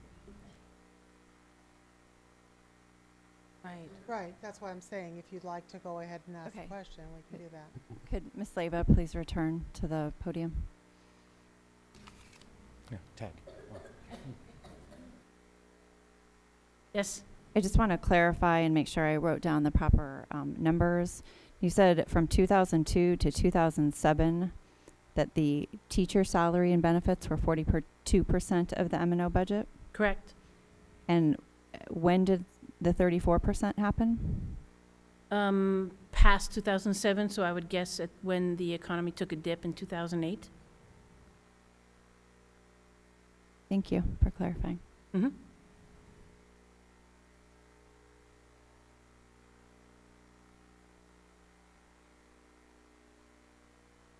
C: Right.
B: Right, that's why I'm saying, if you'd like to go ahead and ask the
E: Okay.
B: question, we can do that.
E: Could Ms. Leyva please return to the podium?
G: Yeah, tag.
O: Yes.
E: I just want to clarify and make sure I wrote down the proper numbers. You said from 2002 to 2007 that the teacher salary and benefits were 42% of the M&O budget?
O: Correct.
E: And when did the 34% happen?
O: Past 2007, so I would guess at when the economy took a dip in 2008.
E: Thank you for clarifying.
O: Mm-hmm.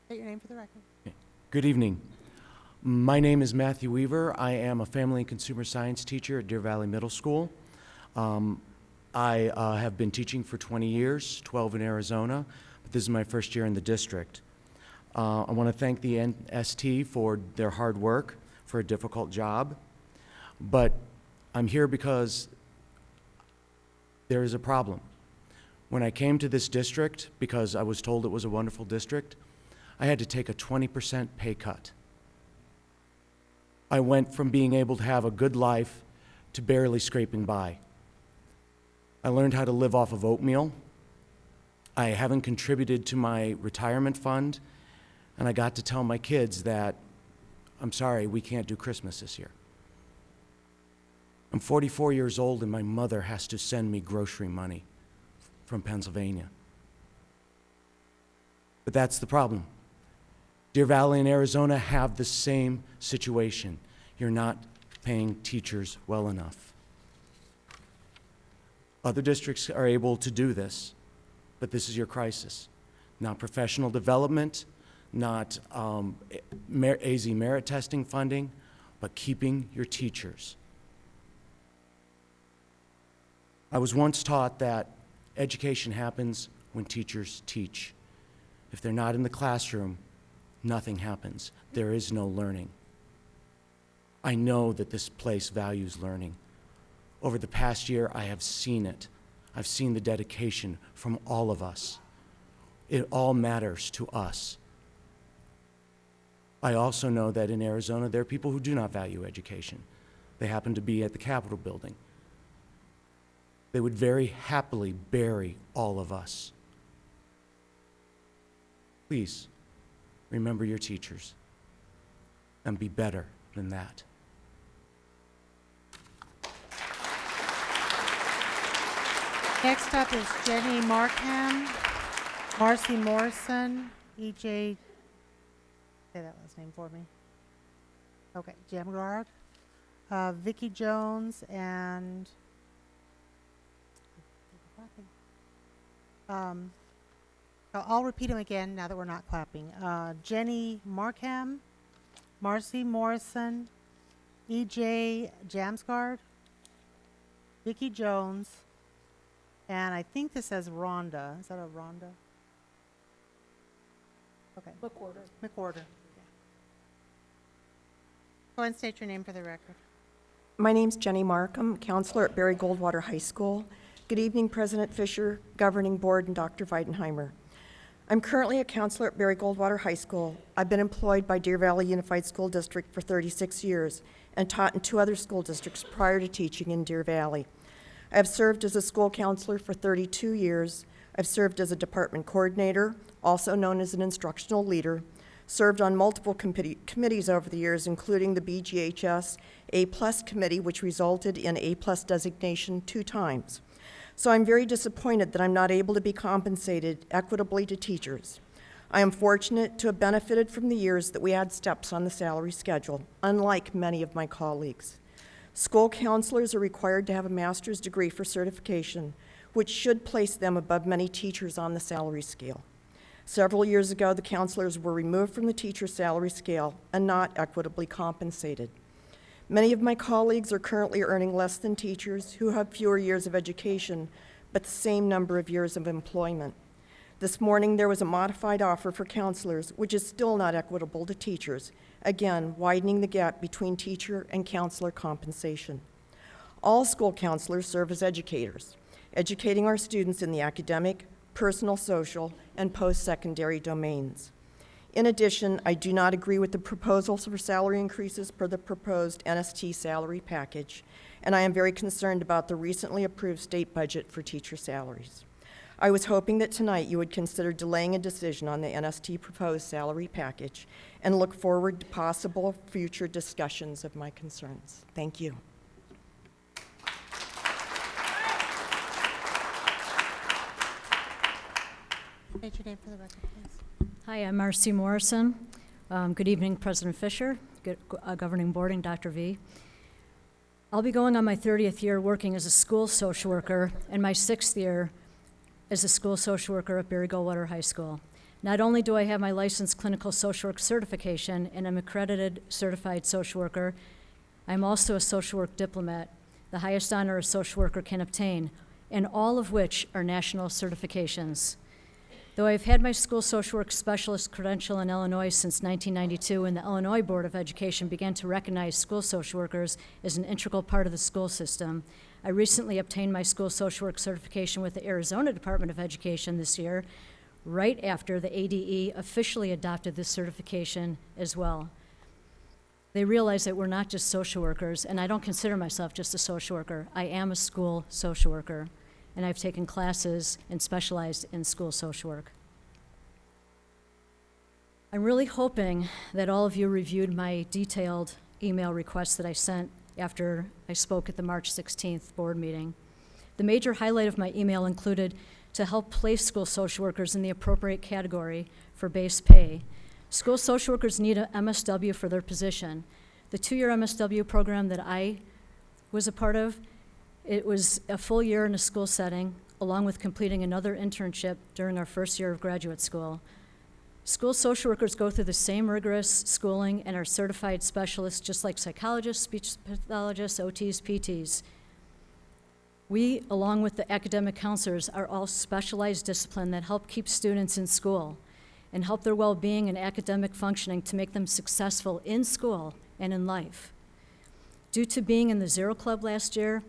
B: State your name for the record.
P: Good evening. My name is Matthew Weaver. I am a family and consumer science teacher at Deer Valley Middle School. I have been teaching for 20 years, 12 in Arizona, but this is my first year in the district. I want to thank the NST for their hard work for a difficult job, but I'm here because there is a problem. When I came to this district, because I was told it was a wonderful district, I had to take a 20% pay cut. I went from being able to have a good life to barely scraping by. I learned how to live off of oatmeal. I haven't contributed to my retirement fund, and I got to tell my kids that, I'm sorry, we can't do Christmas this year. I'm 44 years old, and my mother has to send me grocery money from Pennsylvania. But that's the problem. Deer Valley and Arizona have the same situation. You're not paying teachers well enough. Other districts are able to do this, but this is your crisis. Not professional development, not AZ merit testing funding, but keeping your teachers. I was once taught that education happens when teachers teach. If they're not in the classroom, nothing happens. There is no learning. I know that this place values learning. Over the past year, I have seen it. I've seen the dedication from all of us. It all matters to us. I also know that in Arizona, there are people who do not value education. They happen to be at the Capitol building. They would very happily bury all of us. Please, remember your teachers and be better than that.
B: Next up is Jenny Markham, Marcy Morrison, EJ, say that last name for me. Okay, Jamgard, Vicki Jones, and I'll repeat them again now that we're not clapping. Jenny Markham, Marcy Morrison, EJ Jamsgard, Vicki Jones, and I think this says Rhonda. Is that a Rhonda? Okay. McWhorter. Go ahead and state your name for the record.
Q: My name's Jenny Markham, counselor at Barry Goldwater High School. Good evening, President Fisher, Governing Board, and Dr. Weidenheimer. I'm currently a counselor at Barry Goldwater High School. I've been employed by Deer Valley Unified School District for 36 years and taught in 2 other school districts prior to teaching in Deer Valley. I have served as a school counselor for 32 years. I've served as a department coordinator, also known as an instructional leader, served on multiple committees over the years, including the BGHS A+ committee, which resulted in A+ designation 2 times. So I'm very disappointed that I'm not able to be compensated equitably to teachers. I am fortunate to have benefited from the years that we had steps on the salary schedule, unlike many of my colleagues. School counselors are required to have a master's degree for certification, which should place them above many teachers on the salary scale. Several years ago, the counselors were removed from the teacher salary scale and not equitably compensated. Many of my colleagues are currently earning less than teachers who have fewer years of education, but the same number of years of employment. This morning, there was a modified offer for counselors, which is still not equitable to teachers, again, widening the gap between teacher and counselor compensation. All school counselors serve as educators, educating our students in the academic, personal, social, and post-secondary domains. In addition, I do not agree with the proposals for salary increases per the proposed NST salary package, and I am very concerned about the recently approved state budget for teacher salaries. I was hoping that tonight you would consider delaying a decision on the NST proposed salary package and look forward to possible future discussions of my concerns. Thank you.
B: State your name for the record, please.
R: Hi, I'm Marcy Morrison. Good evening, President Fisher, Governing Board, and Dr. V. I'll be going on my 30th year working as a school social worker and my 6th year as a school social worker at Barry Goldwater High School. Not only do I have my licensed clinical social work certification and I'm accredited certified social worker, I'm also a social work diplomat, the highest honor a social worker can obtain, and all of which are national certifications. Though I've had my school social work specialist credential in Illinois since 1992, when the Illinois Board of Education began to recognize school social workers as an integral part of the school system, I recently obtained my school social work certification with the Arizona Department of Education this year, right after the ADE officially adopted this certification as well. They realized that we're not just social workers, and I don't consider myself just a social worker. I am a school social worker, and I've taken classes and specialized in school social work. I'm really hoping that all of you reviewed my detailed email request that I sent after I spoke at the March 16th board meeting. The major highlight of my email included to help place school social workers in the appropriate category for base pay. School social workers need an MSW for their position. The 2-year MSW program that I was a part of, it was a full year in a school setting, along with completing another internship during our first year of graduate school. School social workers go through the same rigorous schooling and are certified specialists just like psychologists, speech pathologists, OTs, PTs. We, along with the academic counselors, are all specialized discipline that help keep students in school and help their well-being and academic functioning to make them successful in school and in life. Due to being in the Zero Club last year,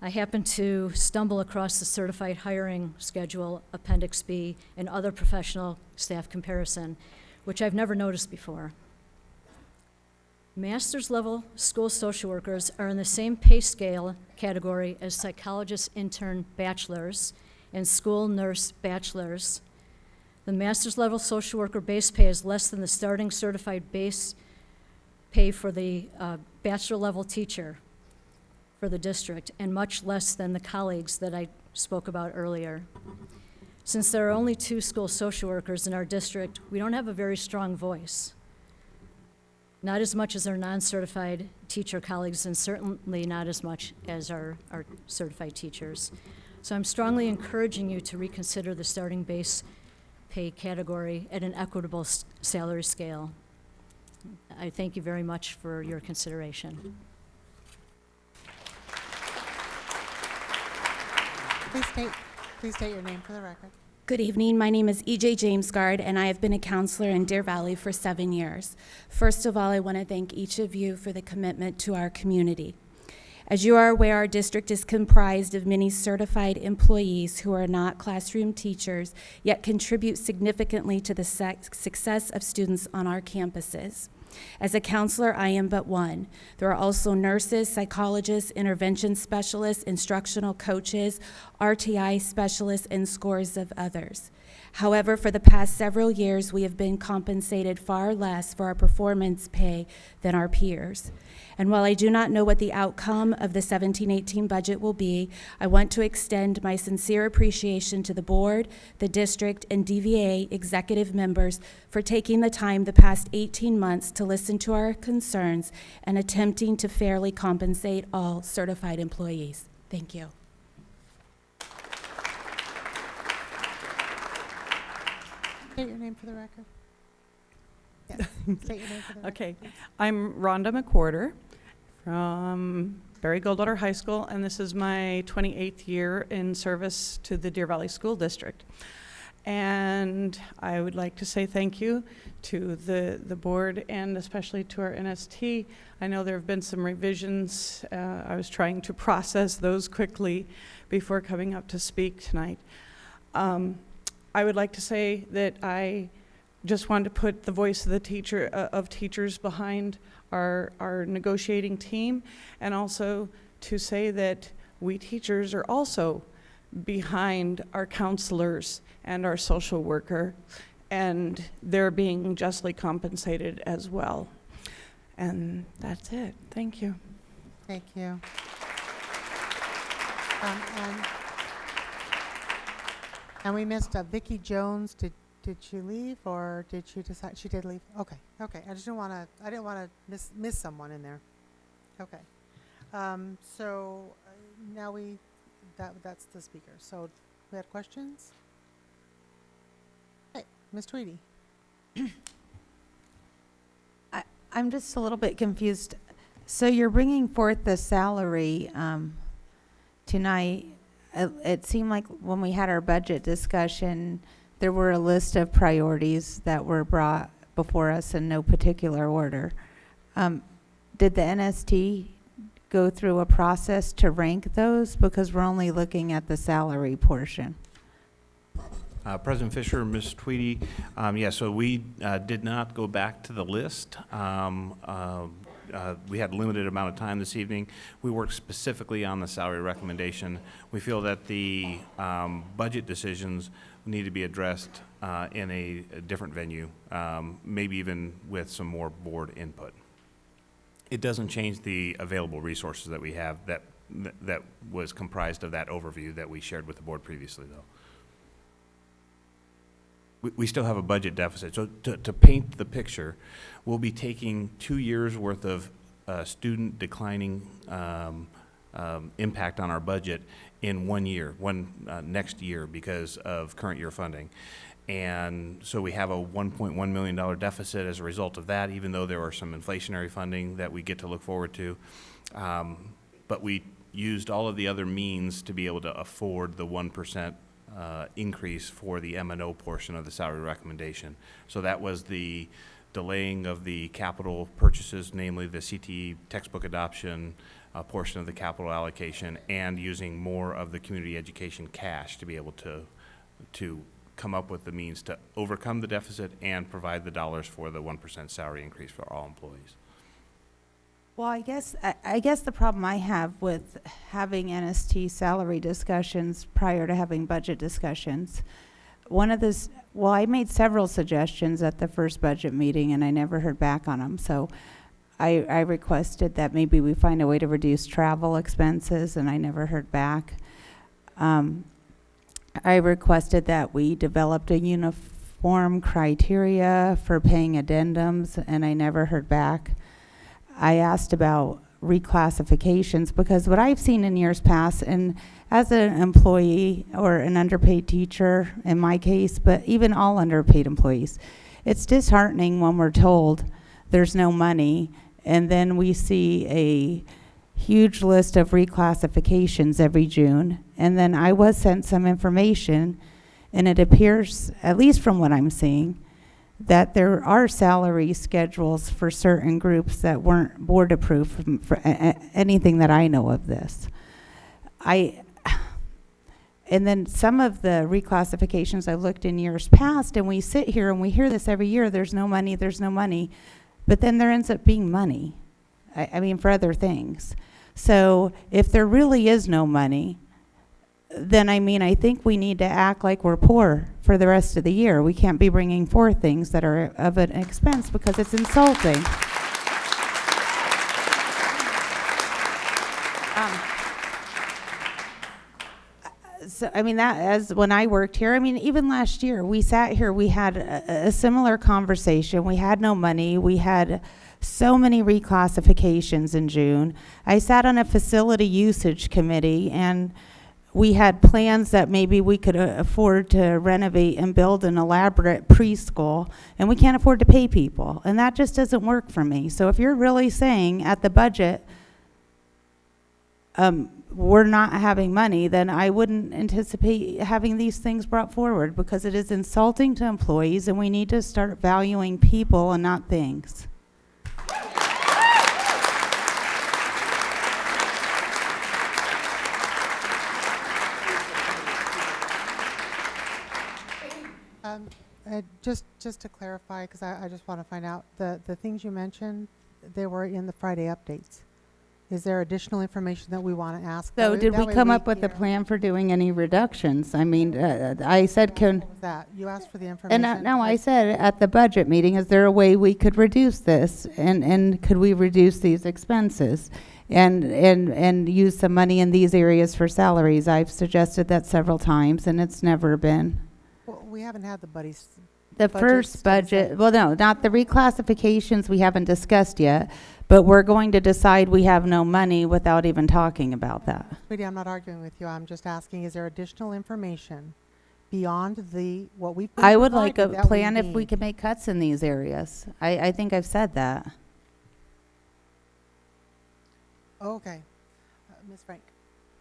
R: I happened to stumble across the certified hiring schedule, Appendix B, and other professional staff comparison, which I've never noticed before. Master's level school social workers are in the same pay scale category as psychologists, intern bachelors, and school nurse bachelors. The master's level social worker base pay is less than the starting certified base pay for the bachelor level teacher for the district, and much less than the colleagues that I spoke about earlier. Since there are only 2 school social workers in our district, we don't have a very strong voice. Not as much as our non-certified teacher colleagues, and certainly not as much as our certified teachers. So I'm strongly encouraging you to reconsider the starting base pay category at an equitable salary scale. I thank you very much for your consideration.
B: Please state your name for the record.
M: Good evening. My name is E.J. Jamesgard, and I have been a counselor in Deer Valley for 7 years. First of all, I want to thank each of you for the commitment to our community. As you are aware, our district is comprised of many certified employees who are not classroom teachers, yet contribute significantly to the success of students on our campuses. As a counselor, I am but one. There are also nurses, psychologists, intervention specialists, instructional coaches, RTI specialists, and scores of others. However, for the past several years, we have been compensated far less for our performance pay than our peers. And while I do not know what the outcome of the 17-18 budget will be, I want to extend my sincere appreciation to the board, the district, and DVA executive members for taking the time the past 18 months to listen to our concerns and attempting to fairly compensate all certified employees. Thank you.
B: State your name for the record. Yes. State your name for the record.
S: Okay. I'm Rhonda McWhorter from Barry Goldwater High School, and this is my 28th year in service to the Deer Valley School District. And I would like to say thank you to the board and especially to our NST. I know there have been some revisions. I was trying to process those quickly before coming up to speak tonight. I would like to say that I just wanted to put the voice of the teachers behind our negotiating team, and also to say that we teachers are also behind our counselors and our social worker, and they're being justly compensated as well. And that's it. Thank you.
B: Thank you. And we missed Vicki Jones. Did she leave, or did she decide? She did leave. Okay. Okay. I didn't want to miss someone in there. Okay. So now that's the speaker. So we had questions. Hey, Ms. Tweedy.
D: I'm just a little bit confused. So you're bringing forth the salary tonight. It seemed like when we had our budget discussion, there were a list of priorities that were brought before us in no particular order. Did the NST go through a process to rank those? Because we're only looking at the salary portion.
K: President Fisher, Ms. Tweedy, yeah, so we did not go back to the list. We had a limited amount of time this evening. We worked specifically on the salary recommendation. We feel that the budget decisions need to be addressed in a different venue, maybe even with some more board input. It doesn't change the available resources that we have that was comprised of that overview that we shared with the board previously, though. We still have a budget deficit. So to paint the picture, we'll be taking 2 years worth of student declining impact on our budget in 1 year, next year, because of current year funding. And so we have a $1.1 million deficit as a result of that, even though there are some inflationary funding that we get to look forward to. But we used all of the other means to be able to afford the 1% increase for the M&O portion of the salary recommendation. So that was the delaying of the capital purchases, namely the CTE textbook adoption portion of the capital allocation, and using more of the community education cash to be able to come up with the means to overcome the deficit and provide the dollars for the 1% salary increase for all employees.
D: Well, I guess the problem I have with having NST salary discussions prior to having budget discussions, I made several suggestions at the first budget meeting and I never heard back on them. So I requested that maybe we find a way to reduce travel expenses, and I never heard back. I requested that we developed a uniform criteria for paying addendums, and I never heard back. I asked about reclassifications, because what I've seen in years past, and as an employee or an underpaid teacher in my case, but even all underpaid employees, it's disheartening when we're told there's no money, and then we see a huge list of reclassifications every June. And then I was sent some information, and it appears, at least from what I'm seeing, that there are salary schedules for certain groups that weren't board approved for anything that I know of this. And then some of the reclassifications I looked in years past, and we sit here and we hear this every year, there's no money, but then there ends up being money, I mean, for other things. So if there really is no money, then I think we need to act like we're poor for the rest of the year. We can't be bringing forth things that are of an expense, because it's insulting. So, that as when I worked here, even last year, we sat here, we had a similar conversation. We had no money. We had so many reclassifications in June. I sat on a facility usage committee, and we had plans that maybe we could afford to renovate and build an elaborate preschool, and we can't afford to pay people. And that just doesn't work for me. So if you're really saying at the budget we're not having money, then I wouldn't anticipate having these things brought forward, because it is insulting to employees, and we need to start valuing people and not things.
B: Just to clarify, because I just want to find out, the things you mentioned, they were in the Friday updates. Is there additional information that we want to ask?
D: So did we come up with a plan for doing any reductions? I mean, I said
B: What was that? You asked for the information.
D: and no, I said at the budget meeting, is there a way we could reduce this? And could we reduce these expenses? And use some money in these areas for salaries? I've suggested that several times, and it's never been.
B: Well, we haven't had the buddies.
D: The first budget, well, no, not the reclassifications we haven't discussed yet, but we're going to decide we have no money without even talking about that.
B: Sweetie, I'm not arguing with you. I'm just asking, is there additional information beyond what we've been
D: I would like a
B: provided that
D: plan if we
B: need?
D: can make cuts in these areas. I think I've said that.
B: Okay. Ms. Frank.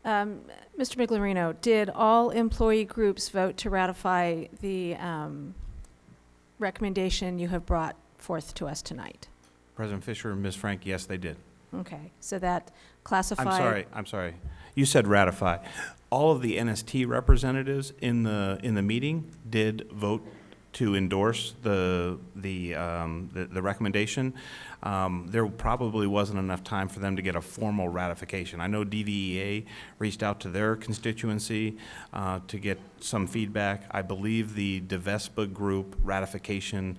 C: Mr. Miglerino, did all employee groups vote to ratify the recommendation you have brought forth to us tonight?
K: President Fisher, Ms. Frank, yes, they did.
C: Okay, so that classified.
K: I'm sorry. You said ratify. All of the NST representatives in the meeting did vote to endorse the recommendation. There probably wasn't enough time for them to get a formal ratification. I know DVEA reached out to their constituency to get some feedback. I believe the DVUSD group ratification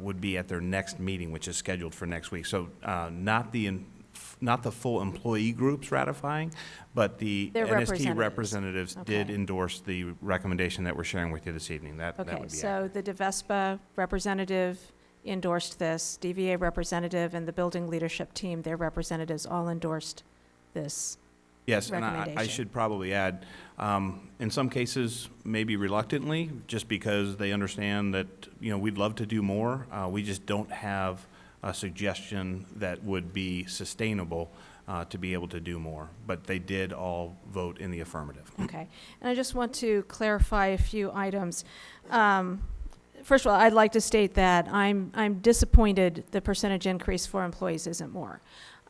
K: would be at their next meeting, which is scheduled for next week. So not the full employee groups ratifying, but the NST representatives did endorse the recommendation that we're sharing with you this evening. That would be
C: so the DVUSD representative endorsed this, DVA representative and the building leadership team, their representatives all endorsed this.
K: Yes, and I should probably add, in some cases, maybe reluctantly, just because they understand that, we'd love to do more. We just don't have a suggestion that would be sustainable to be able to do more. But they did all vote in the affirmative.
C: Okay, and I just want to clarify a few items. First of all, I'd like to state that I'm disappointed the percentage increase for employees isn't more.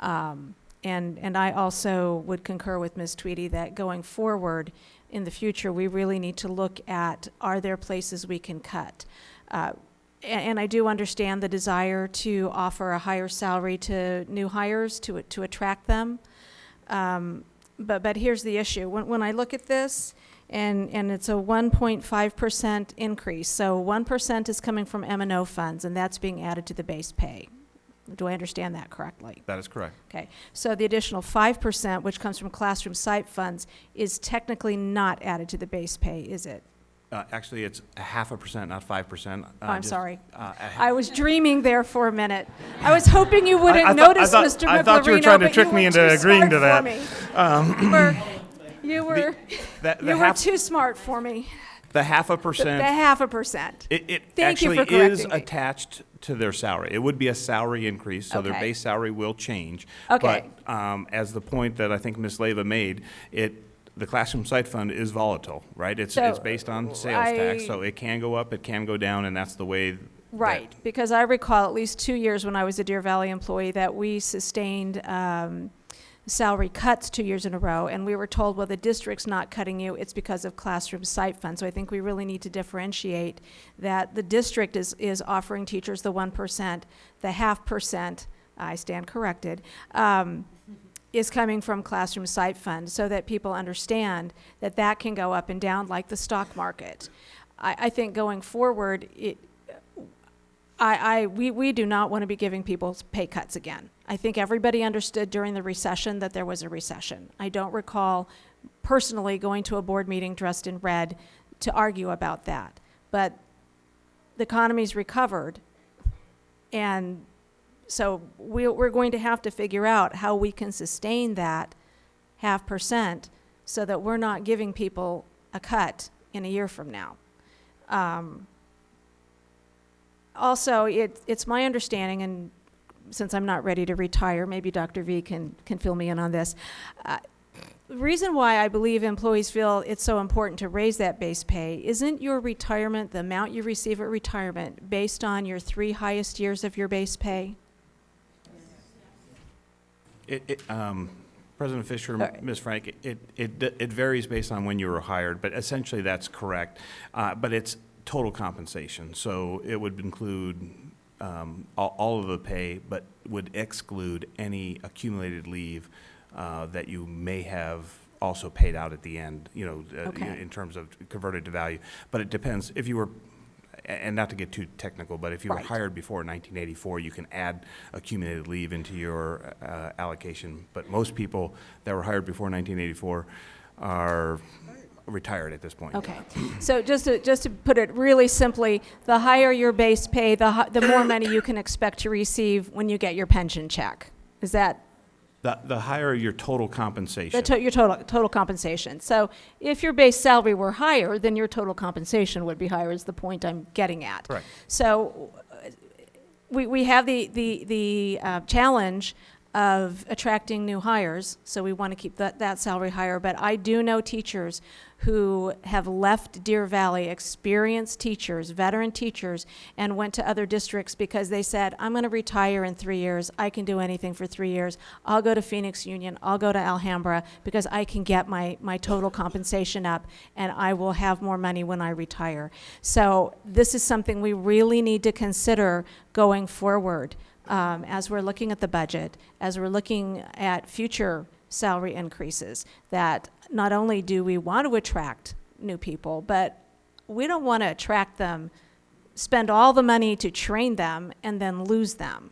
C: And I also would concur with Ms. Tweedy that going forward in the future, we really need to look at, are there places we can cut? And I do understand the desire to offer a higher salary to new hires to attract them. But here's the issue. When I look at this, and it's a 1.5% increase, so 1% is coming from M&O funds, and that's being added to the base pay. Do I understand that correctly?
K: That is correct.
C: Okay, so the additional 5%, which comes from classroom site funds, is technically not added to the base pay, is it?
K: Actually, it's 0.5%, not 5%.
C: I'm sorry. I was dreaming there for a minute. I was hoping you wouldn't notice, Mr. Miglerino,
K: I thought you were trying to trick me into agreeing to that.
C: You were too smart for me.
K: The 0.5%.
C: The 0.5%.
K: It
C: Thank you
K: actually
C: for correcting
K: is
C: me.
K: attached to their salary. It would be a salary increase, so their
C: Okay.
K: base salary will change.
C: Okay.
K: But as the point that I think Ms. Leyva made, the classroom site fund is volatile, right? It's based on sales tax, so it can go up, it can go down, and that's the way.
C: Right, because I recall at least 2 years when I was a Deer Valley employee that we sustained salary cuts 2 years in a row, and we were told, well, the district's not cutting you, it's because of classroom site funds. So I think we really need to differentiate that the district is offering teachers the 1%, the 0.5%, I stand corrected, is coming from classroom site funds, so that people understand that that can go up and down like the stock market. I think going forward, we do not want to be giving people pay cuts again. I think everybody understood during the recession that there was a recession. I don't recall personally going to a board meeting dressed in red to argue about that. But the economy's recovered, and so we're going to have to figure out how we can sustain that 0.5% so that we're not giving people a cut in a year from now. Also, it's my understanding, and since I'm not ready to retire, maybe Dr. V can fill me in on this. The reason why I believe employees feel it's so important to raise that base pay, isn't your retirement, the amount you receive at retirement, based on your 3 highest years of your base pay?
K: President Fisher,
C: Sorry.
K: Ms. Frank, it varies based on when you were hired, but essentially that's correct. But it's total compensation, so it would include all of the pay, but would exclude any accumulated leave that you may have also paid out at the end,
C: Okay.
K: in terms of converted to value. But it depends. If you were, and not to get too technical, but if you were
C: Right.
K: hired before 1984, you can add accumulated leave into your allocation. But most people that were hired before 1984 are retired at this point.
C: Okay. So just to put it really simply, the higher your base pay, the more money you can expect to receive when you get your pension check. Is that
K: The higher your total compensation.
C: your total compensation? So if your base salary were higher, then your total compensation would be higher, is the point I'm getting at.
K: Right.
C: So we have the challenge of attracting new hires, so we want to keep that salary higher. But I do know teachers who have left Deer Valley, experienced teachers, veteran teachers, and went to other districts because they said, I'm going to retire in 3 years. I can do anything for 3 years. I'll go to Phoenix Union. I'll go to Alhambra because I can get my total compensation up, and I will have more money when I retire. So this is something we really need to consider going forward. As we're looking at the budget, as we're looking at future salary increases, that not only do we want to attract new people, but we don't want to attract them, spend all the money to train them, and then lose them.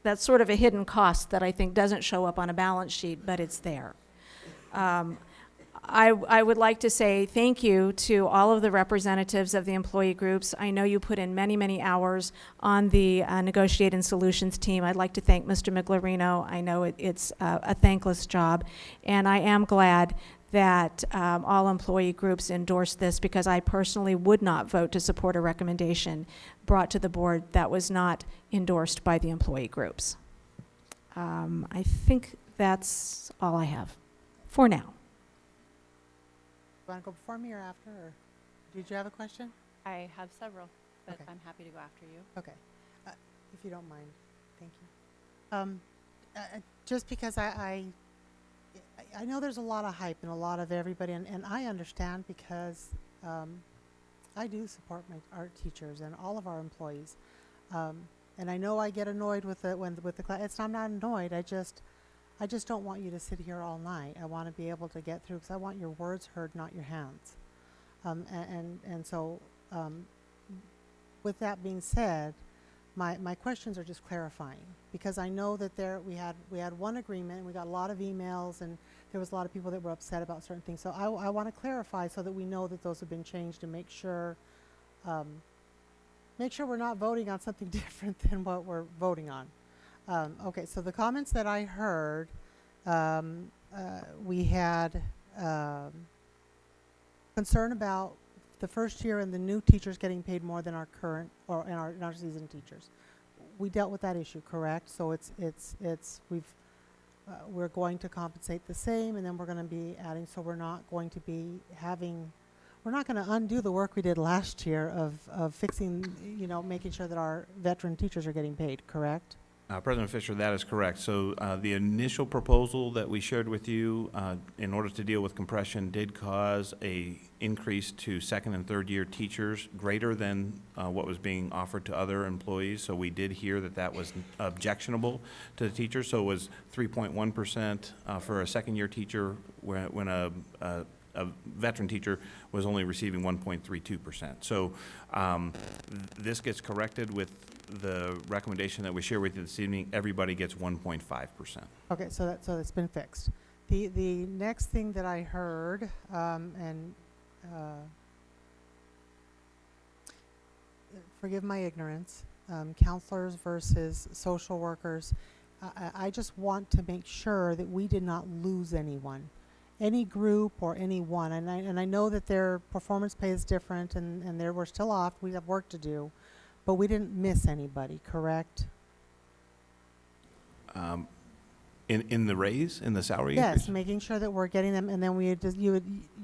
C: That's sort of a hidden cost that I think doesn't show up on a balance sheet, but it's there. I would like to say thank you to all of the representatives of the employee groups. I know you put in many, many hours on the negotiating solutions team. I'd like to thank Mr. Miglerino. I know it's a thankless job, and I am glad that all employee groups endorsed this, because I personally would not vote to support a recommendation brought to the board that was not endorsed by the employee groups. I think that's all I have for now.
B: Want to go before me or after, or did you have a question?
E: I have several, but
B: Okay.
E: I'm happy to go after you.
B: Okay, if you don't mind, thank you. Just because I know there's a lot of hype and a lot of everybody, and I understand because I do support our teachers and all of our employees, and I know I get annoyed with the class. I'm not annoyed. I just don't want you to sit here all night. I want to be able to get through, because I want your words heard, not your hands. So, with that being said, my questions are just clarifying, because I know that we had one agreement, and we got a lot of emails, and there was a lot of people that were upset about certain things. So I want to clarify so that we know that those have been changed, and make sure we're not voting on something different than what we're voting on. Okay, so the comments that I heard, we had concern about the first year and the new teachers getting paid more than our current or in our seasoned teachers. We dealt with that issue, correct? So we're going to compensate the same, and then we're going to be adding. So we're not going to undo the work we did last year of fixing, making sure that our veteran teachers are getting paid, correct?
K: President Fisher, that is correct. So the initial proposal that we shared with you in order to deal with compression did cause a increase to second and third year teachers greater than what was being offered to other employees. So we did hear that was objectionable to the teachers. So it was 3.1% for a second year teacher when a veteran teacher was only receiving 1.32%. So this gets corrected with the recommendation that we share with you this evening. Everybody gets 1.5%.
B: Okay, so that's been fixed. The next thing that I heard, forgive my ignorance, counselors versus social workers. I just want to make sure that we did not lose anyone, any group or anyone. And I know that their performance pay is different, and we're still off. We have work to do. But we didn't miss anybody, correct?
K: In the raise, in the salary
B: Yes,
K: increase?
B: making sure that we're getting them, and then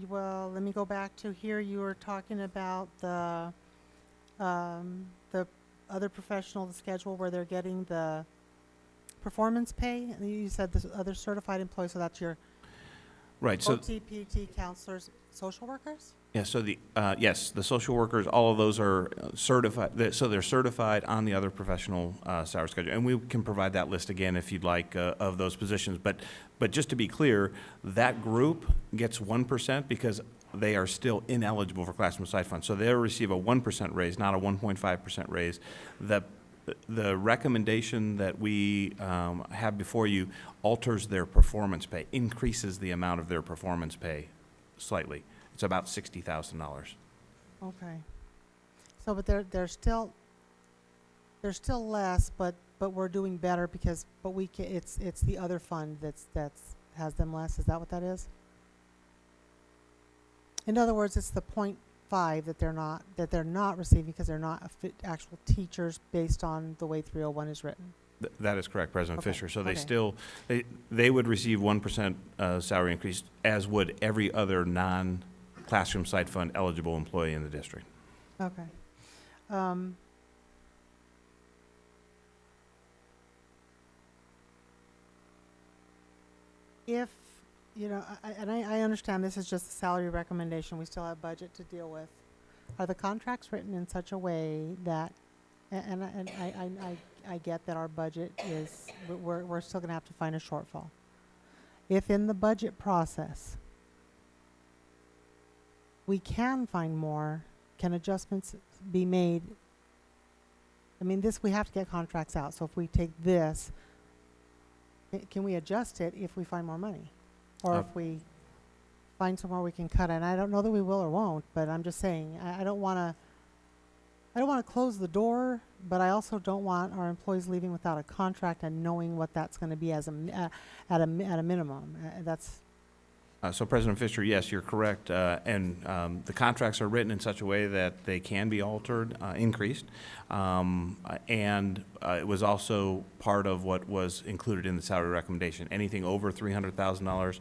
B: well, let me go back to here. You were talking about the other professional, the schedule where they're getting the performance pay. You said the other certified employees, so that's your
K: Right, so,
B: OT, PT, counselors, social workers?
K: yeah, so yes, the social workers, all of those are certified, so they're certified on the other professional salary schedule. And we can provide that list again if you'd like of those positions. But just to be clear, that group gets 1% because they are still ineligible for classroom site funds. So they'll receive a 1% raise, not a 1.5% raise. The recommendation that we have before you alters their performance pay, increases the amount of their performance pay slightly. It's about $60,000.
B: Okay. So, but they're still less, but we're doing better because, it's the other fund that's has them less. Is that what that is? In other words, it's the 0.5 that they're not receiving because they're not actual teachers based on the way 301 is written.
K: That is correct, President
B: Okay,
K: Fisher. So they
B: okay.
K: still, they would receive 1% salary increase, as would every other non-classroom site fund eligible employee in the district.
B: Okay. If, I understand this is just a salary recommendation, we still have budget to deal with. Are the contracts written in such a way that, and I get that our budget is, we're still gonna have to find a shortfall. If in the budget process, we can find more, can adjustments be made? I mean, we have to get contracts out, so if we take this, can we adjust it if we find more money? Or if we find somewhere we can cut it? And I don't know that we will or won't, but I'm just saying, I don't wanna close the door, but I also don't want our employees leaving without a contract and knowing what that's gonna be as at a minimum. That's,
K: So President Fisher, yes, you're correct. And the contracts are written in such a way that they can be altered, increased. And it was also part of what was included in the salary recommendation. Anything over $300,000,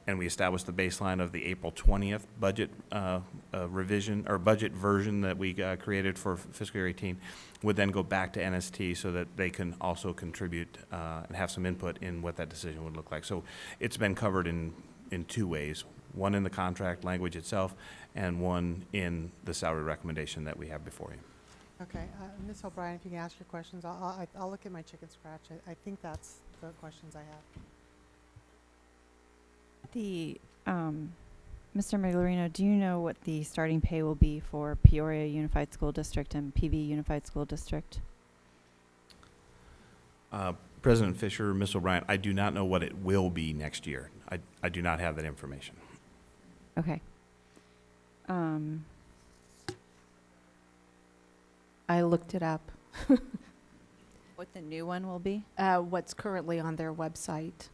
K: and we established the baseline of the April 20th budget revision, or budget version that we created for fiscal year 18, would then go back to NST so that they can also contribute and have some input in what that decision would look like. So it's been covered in two ways, one in the contract language itself and one in the salary recommendation that we have before you.
B: okay, Ms. O'Brien, if you can ask your questions, I'll look at my chicken scratch. I think that's the questions I have.
E: Mr. Miglorino, do you know what the starting pay will be for Peoria Unified School District and PV Unified School District?
K: President Fisher, Ms. O'Brien, I do not know what it will be next year. I do not have that information.
E: Okay.
D: I looked it up.
E: What the new one will be?
D: What's currently on their website.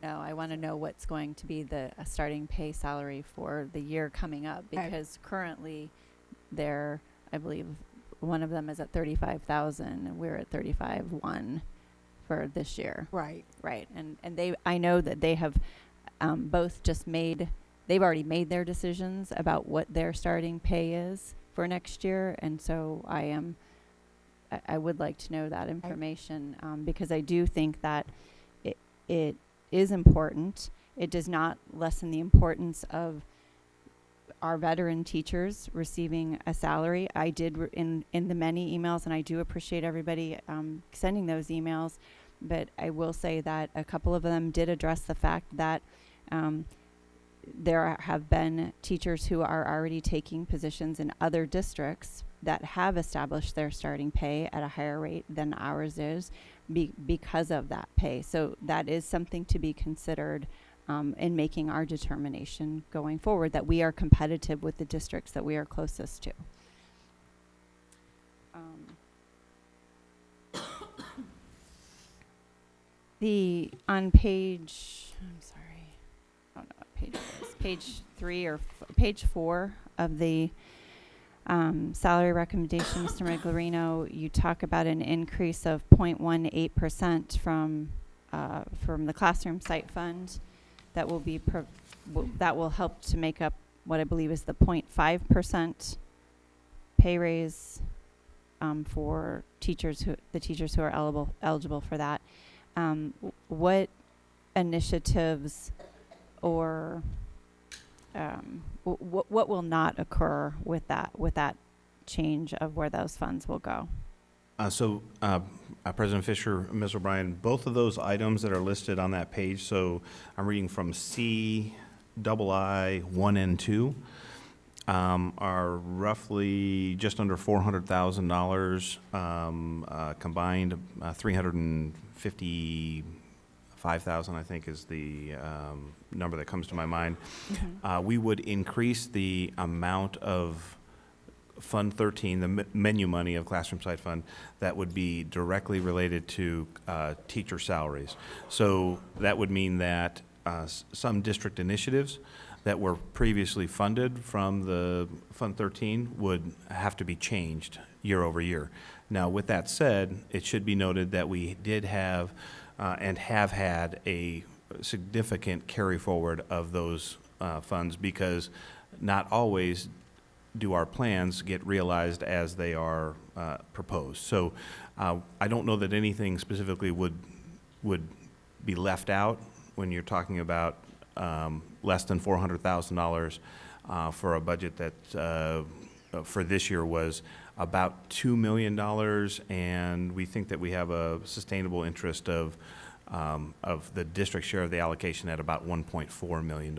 E: No, I want to know what's going to be the starting pay salary for the year coming up, because currently they're, I believe, one of them is at 35,000 and we're at 35,100 for this year.
D: Right.
E: Right. And I know that they have both they've already made their decisions about what their starting pay is for next year. And so I would like to know that information because I do think that it is important. It does not lessen the importance of our veteran teachers receiving a salary. I did in the many emails, and I do appreciate everybody sending those emails, but I will say that a couple of them did address the fact that there have been teachers who are already taking positions in other districts that have established their starting pay at a higher rate than ours is because of that pay. So that is something to be considered in making our determination going forward, that we are competitive with the districts that we are closest to. On page, I'm sorry, I don't know what page it is, page 3 or page 4 of the Salary recommendation, Mr. Miglerino, you talk about an increase of 0.18% from the classroom site fund that will be that will help to make up what I believe is the 0.5% pay raise for the teachers who are eligible for that. What initiatives or what will not occur with that change of where those funds will go?
K: President Fisher, Ms. O'Brien, both of those items that are listed on that page, so I'm reading from CII 1 and 2, are roughly just under $400,000 combined. 355,000, I think, is the number that comes to my mind. We would increase the amount of Fund 13, the menu money of Classroom Site Fund, that would be directly related to teacher salaries. So that would mean that some district initiatives that were previously funded from the Fund 13 would have to be changed year over year. Now, with that said, it should be noted that we did have and have had a significant carry forward of those funds, because not always do our plans get realized as they are proposed. So I don't know that anything specifically would be left out when you're talking about less than $400,000 for a budget that for this year was about $2 million, and we think that we have a sustainable interest of the district share of the allocation at about $1.4 million.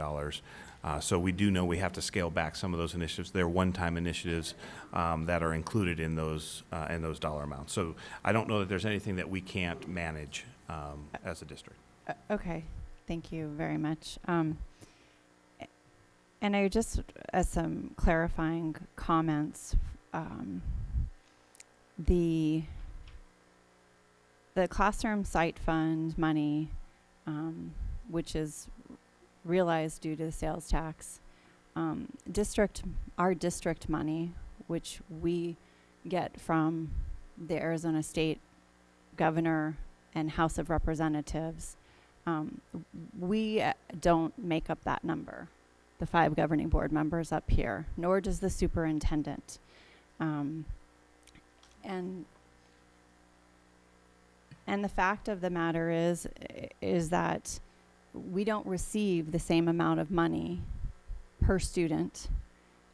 K: So we do know we have to scale back some of those initiatives. They're one-time initiatives that are included in those dollar amounts. So I don't know that there's anything that we can't manage as a district.
E: Okay, thank you very much. And I just, as some clarifying comments, the classroom site fund money, which is realized due to the sales tax, our district money, which we get from the Arizona State Governor and House of Representatives, we don't make up that number, the 5 governing board members up here, nor does the superintendent. And the fact of the matter is that we don't receive the same amount of money per student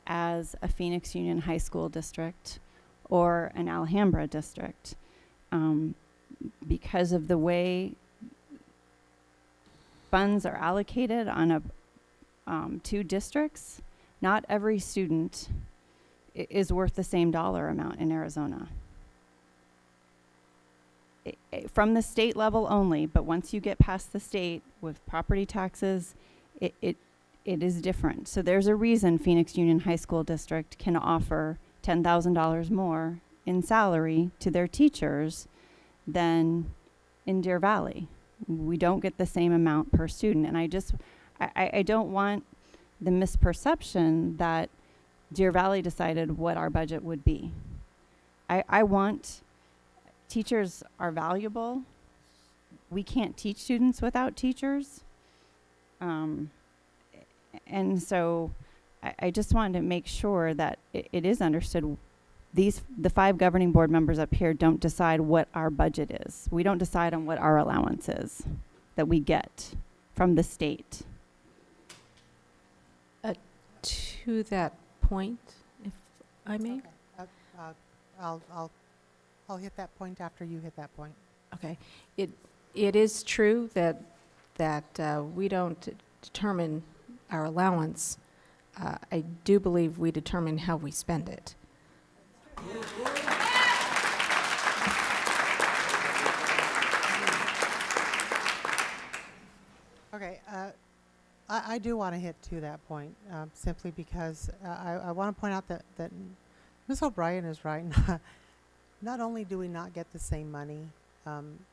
E: as a Phoenix Union High School district or an Alhambra district, because of the way funds are allocated on two districts. Not every student is worth the same dollar amount in Arizona. From the state level only, but once you get past the state with property taxes, it is different. So there's a reason Phoenix Union High School District can offer $10,000 more in salary to their teachers than in Deer Valley. We don't get the same amount per student. And I don't want the misperception that Deer Valley decided what our budget would be. I want, teachers are valuable. We can't teach students without teachers. And so I just wanted to make sure that it is understood. The 5 governing board members up here don't decide what our budget is. We don't decide on what our allowance is that we get from the state.
O: To that point, if I may.
B: Okay. I'll hit that point after you hit that point.
O: Okay. It is true that we don't determine our allowance. I do believe we determine how we spend it.
B: Okay, I do want to hit to that point, simply because I want to point out that Ms. O'Brien is right. Not only do we not get the same money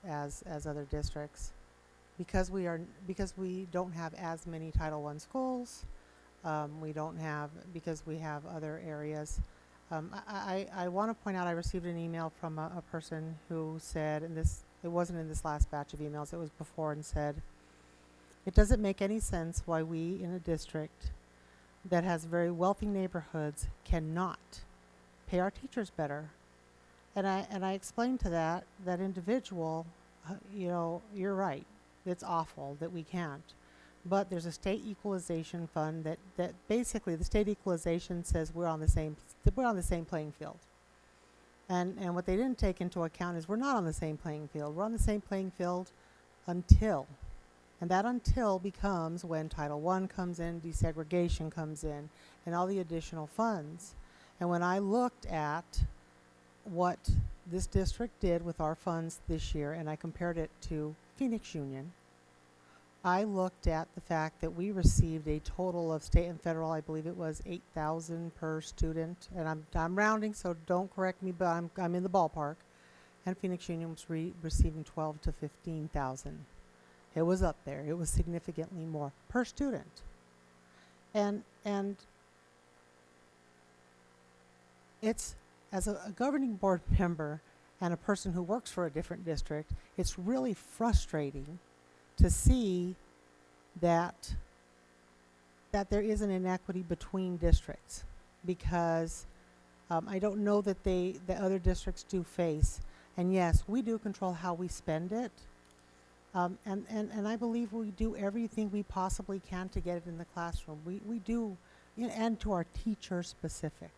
B: as other districts, because we don't have as many Title I schools, because we have other areas. I want to point out I received an email from a person who said, and it wasn't in this last batch of emails, it was before, and said, it doesn't make any sense why we in a district that has very wealthy neighborhoods cannot pay our teachers better. And I explained to that individual, you know, you're right. It's awful that we can't. But there's a state equalization fund that basically the state equalization says we're on the same playing field. And what they didn't take into account is we're not on the same playing field. We're on the same playing field until. And that until becomes when Title I comes in, desegregation comes in, and all the additional funds. And when I looked at what this district did with our funds this year, and I compared it to Phoenix Union, I looked at the fact that we received a total of state and federal, I believe it was $8,000 per student, and I'm rounding, so don't correct me, but I'm in the ballpark. And Phoenix Union was receiving $12,000 to $15,000. It was up there. It was significantly more per student, and it's, as a governing board member and a person who works for a different district, it's really frustrating to see that there is an inequity between districts, because I don't know that the other districts do face, and yes, we do control how we spend it, and I believe we do everything we possibly can to get it in the classroom. We do, you know, and to our teachers specific.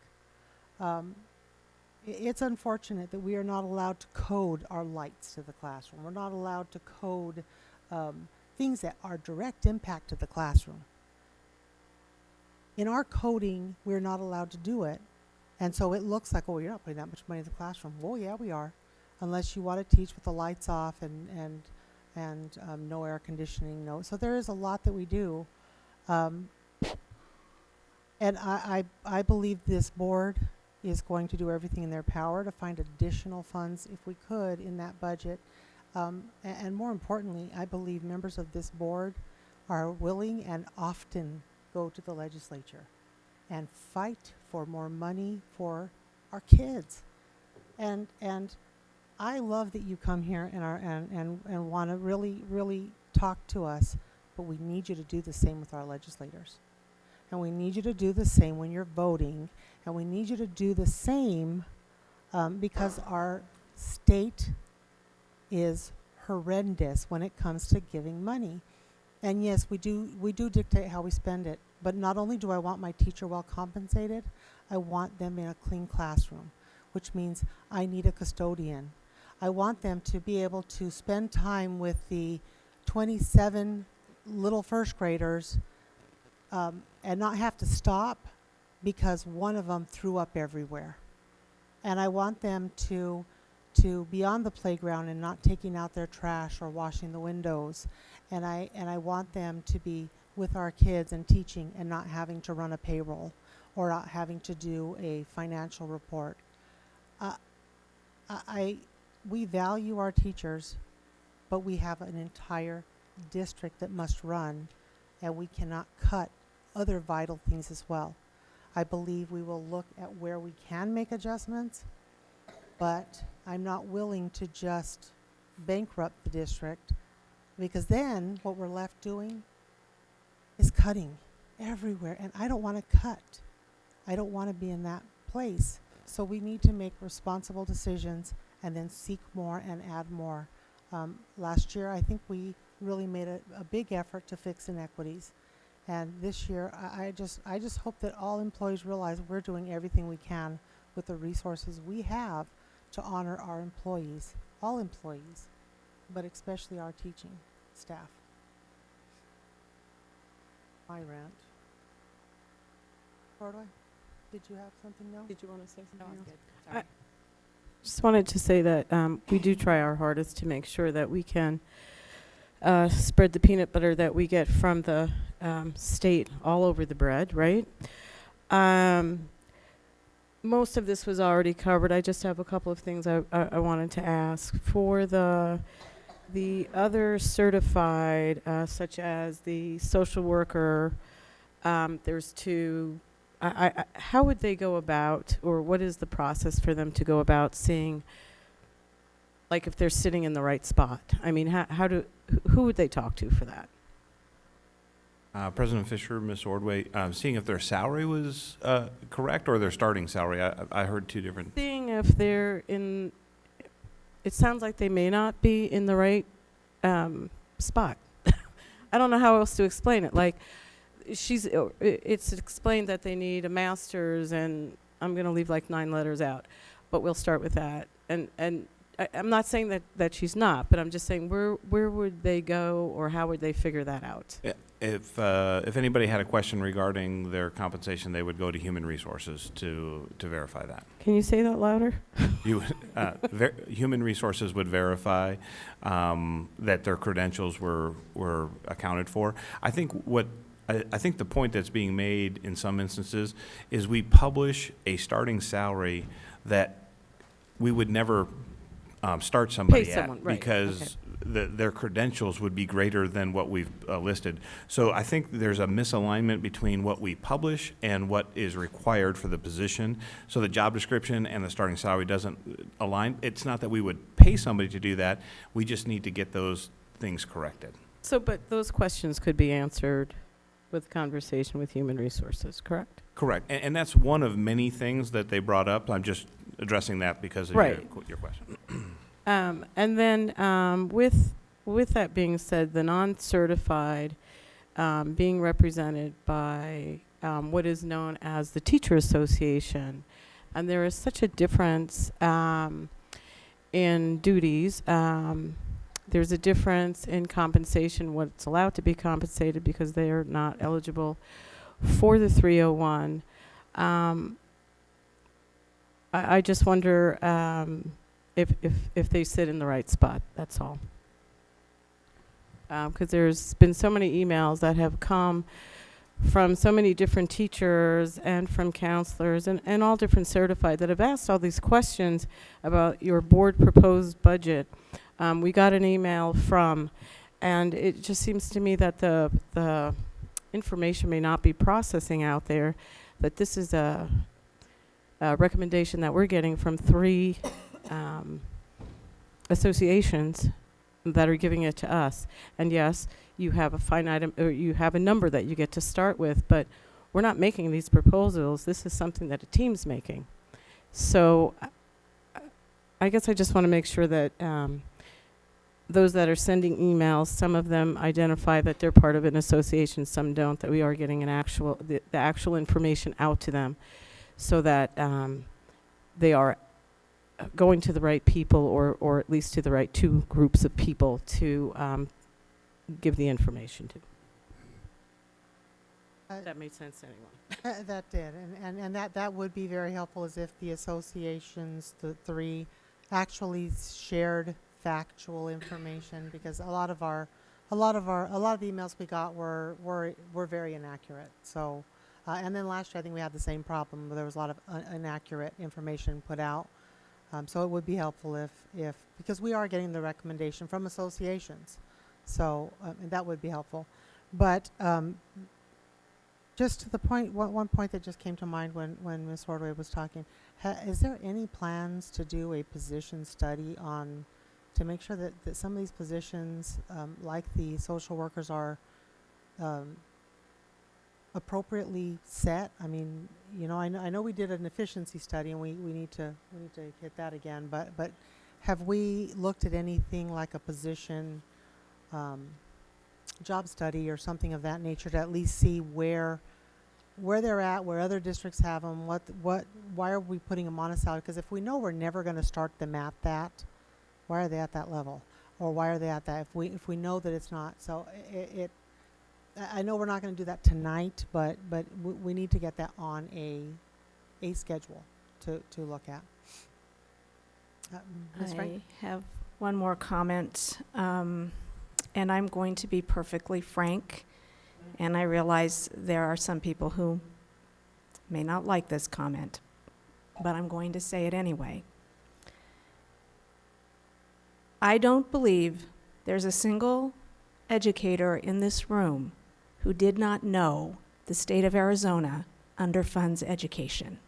B: It's unfortunate that we are not allowed to code our lights to the classroom. We're not allowed to code things that are direct impact to the classroom. In our coding, we're not allowed to do it. And so it looks like, oh, you're not putting that much money in the classroom. Well, yeah, we are. Unless you want to teach with the lights off and no air conditioning. No. So there is a lot that we do. And I believe this board is going to do everything in their power to find additional funds, if we could, in that budget. And more importantly, I believe members of this board are willing and often go to the legislature and fight for more money for our kids. And I love that you come here and want to really talk to us, but we need you to do the same with our legislators. And we need you to do the same when you're voting, and we need you to do the same because our state is horrendous when it comes to giving money. And yes, we do dictate how we spend it, but not only do I want my teacher well compensated, I want them in a clean classroom, which means I need a custodian. I want them to be able to spend time with the 27 little first graders and not have to stop because one of them threw up everywhere. And I want them to be on the playground and not taking out their trash or washing the windows. And I want them to be with our kids and teaching and not having to run a payroll or not having to do a financial report. We value our teachers, but we have an entire district that must run, and we cannot cut other vital things as well. I believe we will look at where we can make adjustments, but I'm not willing to just bankrupt the district, because then what we're left doing is cutting everywhere, and I don't want to cut. I don't want to be in that place. So we need to make responsible decisions and then seek more and add more. Last year, I think we really made a big effort to fix inequities. And this year, I just hope that all employees realize we're doing everything we can with the resources we have to honor our employees, all employees, but especially our teaching staff. My rant. Broadway, did you have something else?
F: Did you want to say something else?
B: Good. Sorry.
F: Just wanted to say that we do try our hardest to make sure that we can spread the peanut butter that we get from the state all over the bread, right? Most of this was already covered. I just have a couple of things I wanted to ask. For the other certified, such as the social worker, there's two how would they go about, or what is the process for them to go about seeing, like, if they're sitting in the right spot? I mean, who would they talk to for that?
K: President Fisher, Ms. Ordway, seeing if their salary was correct or their starting salary. I heard two different.
F: Seeing if they're in, it sounds like they may not be in the right spot. I don't know how else to explain it. Like, it's explained that they need a master's, and I'm going to leave like 9 letters out, but we'll start with that. And I'm not saying that she's not, but I'm just saying where would they go, or how would they figure that out?
K: If anybody had a question regarding their compensation, they would go to Human Resources to verify that.
F: Can you say that louder?
K: Human Resources would verify that their credentials were accounted for. I think the point that's being made in some instances is we publish a starting salary that we would never start somebody
F: Pay someone,
K: at,
F: right,
K: because
F: okay.
K: Their credentials would be greater than what we've listed. So I think there's a misalignment between what we publish and what is required for the position. So the job description and the starting salary doesn't align. It's not that we would pay somebody to do that. We just need to get those things corrected.
F: So, but those questions could be answered with conversation with Human Resources, correct?
K: Correct. And that's one of many things that they brought up. I'm just addressing that because of your question.
F: And then with that being said, the non-certified being represented by what is known as the Teacher Association, and there is such a difference in duties. There's a difference in compensation, what's allowed to be compensated, because they are not eligible for the 301. I just wonder if they sit in the right spot, that's all. Because there's been so many emails that have come from so many different teachers and from counselors and all different certified that have asked all these questions about your board proposed budget. We got an email from, and it just seems to me that the information may not be processing out there, but this is a recommendation that we're getting from 3 associations that are giving it to us. And yes, you have a finite, or you have a number that you get to start with, but we're not making these proposals. This is something that a team's making. So I guess I just want to make sure that those that are sending emails, some of them identify that they're part of an association, some don't, that we are getting the actual information out to them, so that they are going to the right people, or at least to the right 2 groups of people to give the information to. That made sense to anyone.
B: That did, and that would be very helpful, as if the associations, the 3, actually shared factual information, because a lot of the emails we got were very inaccurate. So, and then last year I think we had the same problem, where there was a lot of inaccurate information put out. So it would be helpful if because we are getting the recommendation from associations, so that would be helpful. But just to the point, one point that just came to mind when Ms. Ordway was talking, is there any plans to do a position study to make sure that some of these positions, like the social workers, are appropriately set? I mean, you know, I know we did an efficiency study, and we need to hit that again. But have we looked at anything like a position job study or something of that nature, to at least see where they're at, where other districts have them, why are we putting them on a salary? Because if we know we're never going to start them at that, why are they at that level, or why are they at that? If we know that it's not, so I know we're not going to do that tonight, but we need to get that on a schedule to look at. Ms. Frank?
C: I have one more comment, and I'm going to be perfectly frank, and I realize there are some people who may not like this comment, but I'm going to say it anyway. I don't believe there's a single educator in this room who did not know the state of Arizona underfunds education.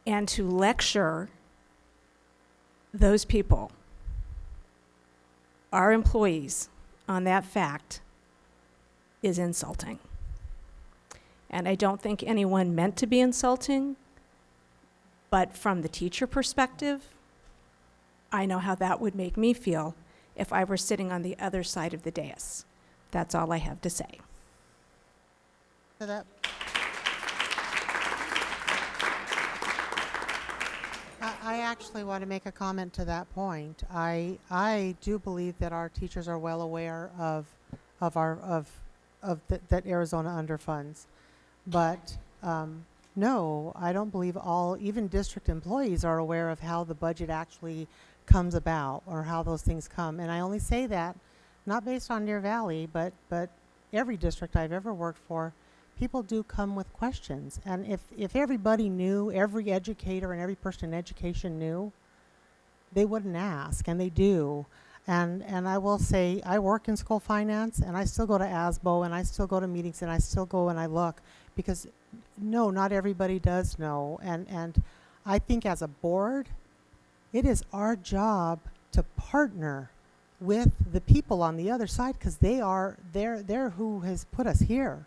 C: And to lecture those people, our employees, on that fact is insulting. And I don't think anyone meant to be insulting, but from the teacher perspective, I know how that would make me feel if I were sitting on the other side of the dais. That's all I have to say.
B: For that. I actually want to make a comment to that point. I do believe that our teachers are well aware of that Arizona underfunds, but no, I don't believe even district employees are aware of how the budget actually comes about or how those things come. And I only say that not based on Deer Valley, but every district I've ever worked for, people do come with questions. And if everybody knew, every educator and every person in education knew, they wouldn't ask, and they do. And I will say, I work in school finance, and I still go to ASBO, and I still go to meetings, and I still go and I look, because no, not everybody does know. And I think as a board, it is our job to partner with the people on the other side, because they're who has put us here.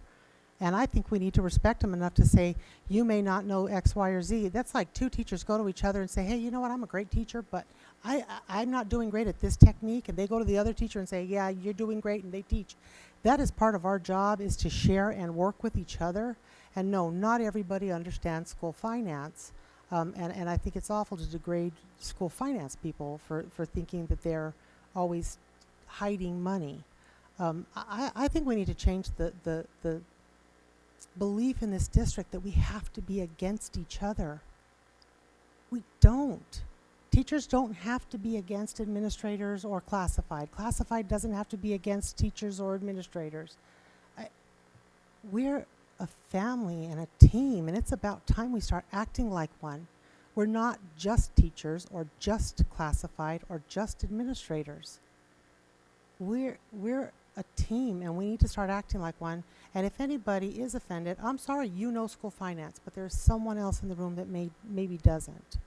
B: And I think we need to respect them enough to say, you may not know X, Y, or Z. That's like two teachers go to each other and say, hey, you know what, I'm a great teacher, but I'm not doing great at this technique. And they go to the other teacher and say, yeah, you're doing great, and they teach. That is part of our job, is to share and work with each other. And no, not everybody understands school finance. And I think it's awful to degrade school finance people for thinking that they're always hiding money. I think we need to change the belief in this district that we have to be against each other. We don't. Teachers don't have to be against administrators or classified. Classified doesn't have to be against teachers or administrators. We're a family and a team, and it's about time we start acting like one. We're not just teachers or just classified or just administrators. We're a team, and we need to start acting like one. And if anybody is offended, I'm sorry, you know school finance, but there's someone else in the room that maybe doesn't.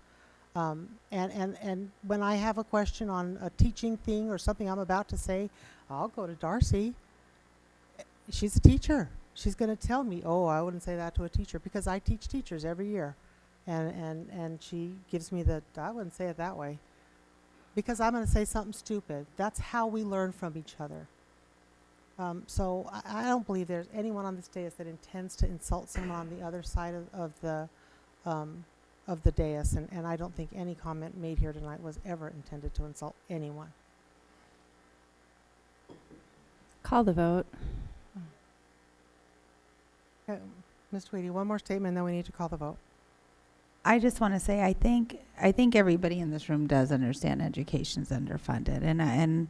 B: And when I have a question on a teaching thing or something I'm about to say, I'll go to Darcy. She's a teacher. She's going to tell me, oh, I wouldn't say that to a teacher, because I teach teachers every year. And she gives me I wouldn't say it that way, because I'm going to say something stupid. That's how we learn from each other. So I don't believe there's anyone on this dais that intends to insult someone on the other side of the dais, and I don't think any comment made here tonight was ever intended to insult anyone.
E: Call the vote.
B: Ms. Tweedy, one more statement, then we need to call the vote.
D: I just want to say, I think everybody in this room does understand education's underfunded, and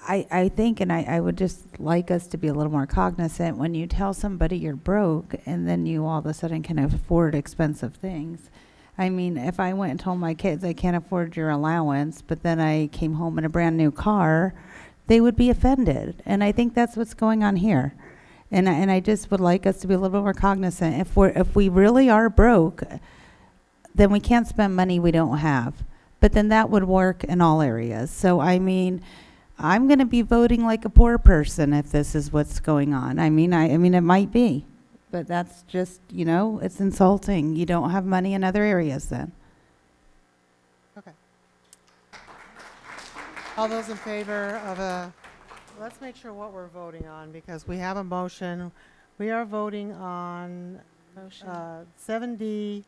D: I think, and I would just like us to be a little more cognizant when you tell somebody you're broke and then you all of a sudden can afford expensive things. I mean, if I went and told my kids I can't afford your allowance, but then I came home in a brand new car, they would be offended. And I think that's what's going on here. And I just would like us to be a little bit more cognizant. If we really are broke, then we can't spend money we don't have. But then that would work in all areas. So I mean, I'm going to be voting like a poor person if this is what's going on. I mean, it might be, but that's just, it's insulting. You don't have money in other areas then.
B: Okay. All those in favor of let's make sure what we're voting on, because we have a motion. We are voting on 7D,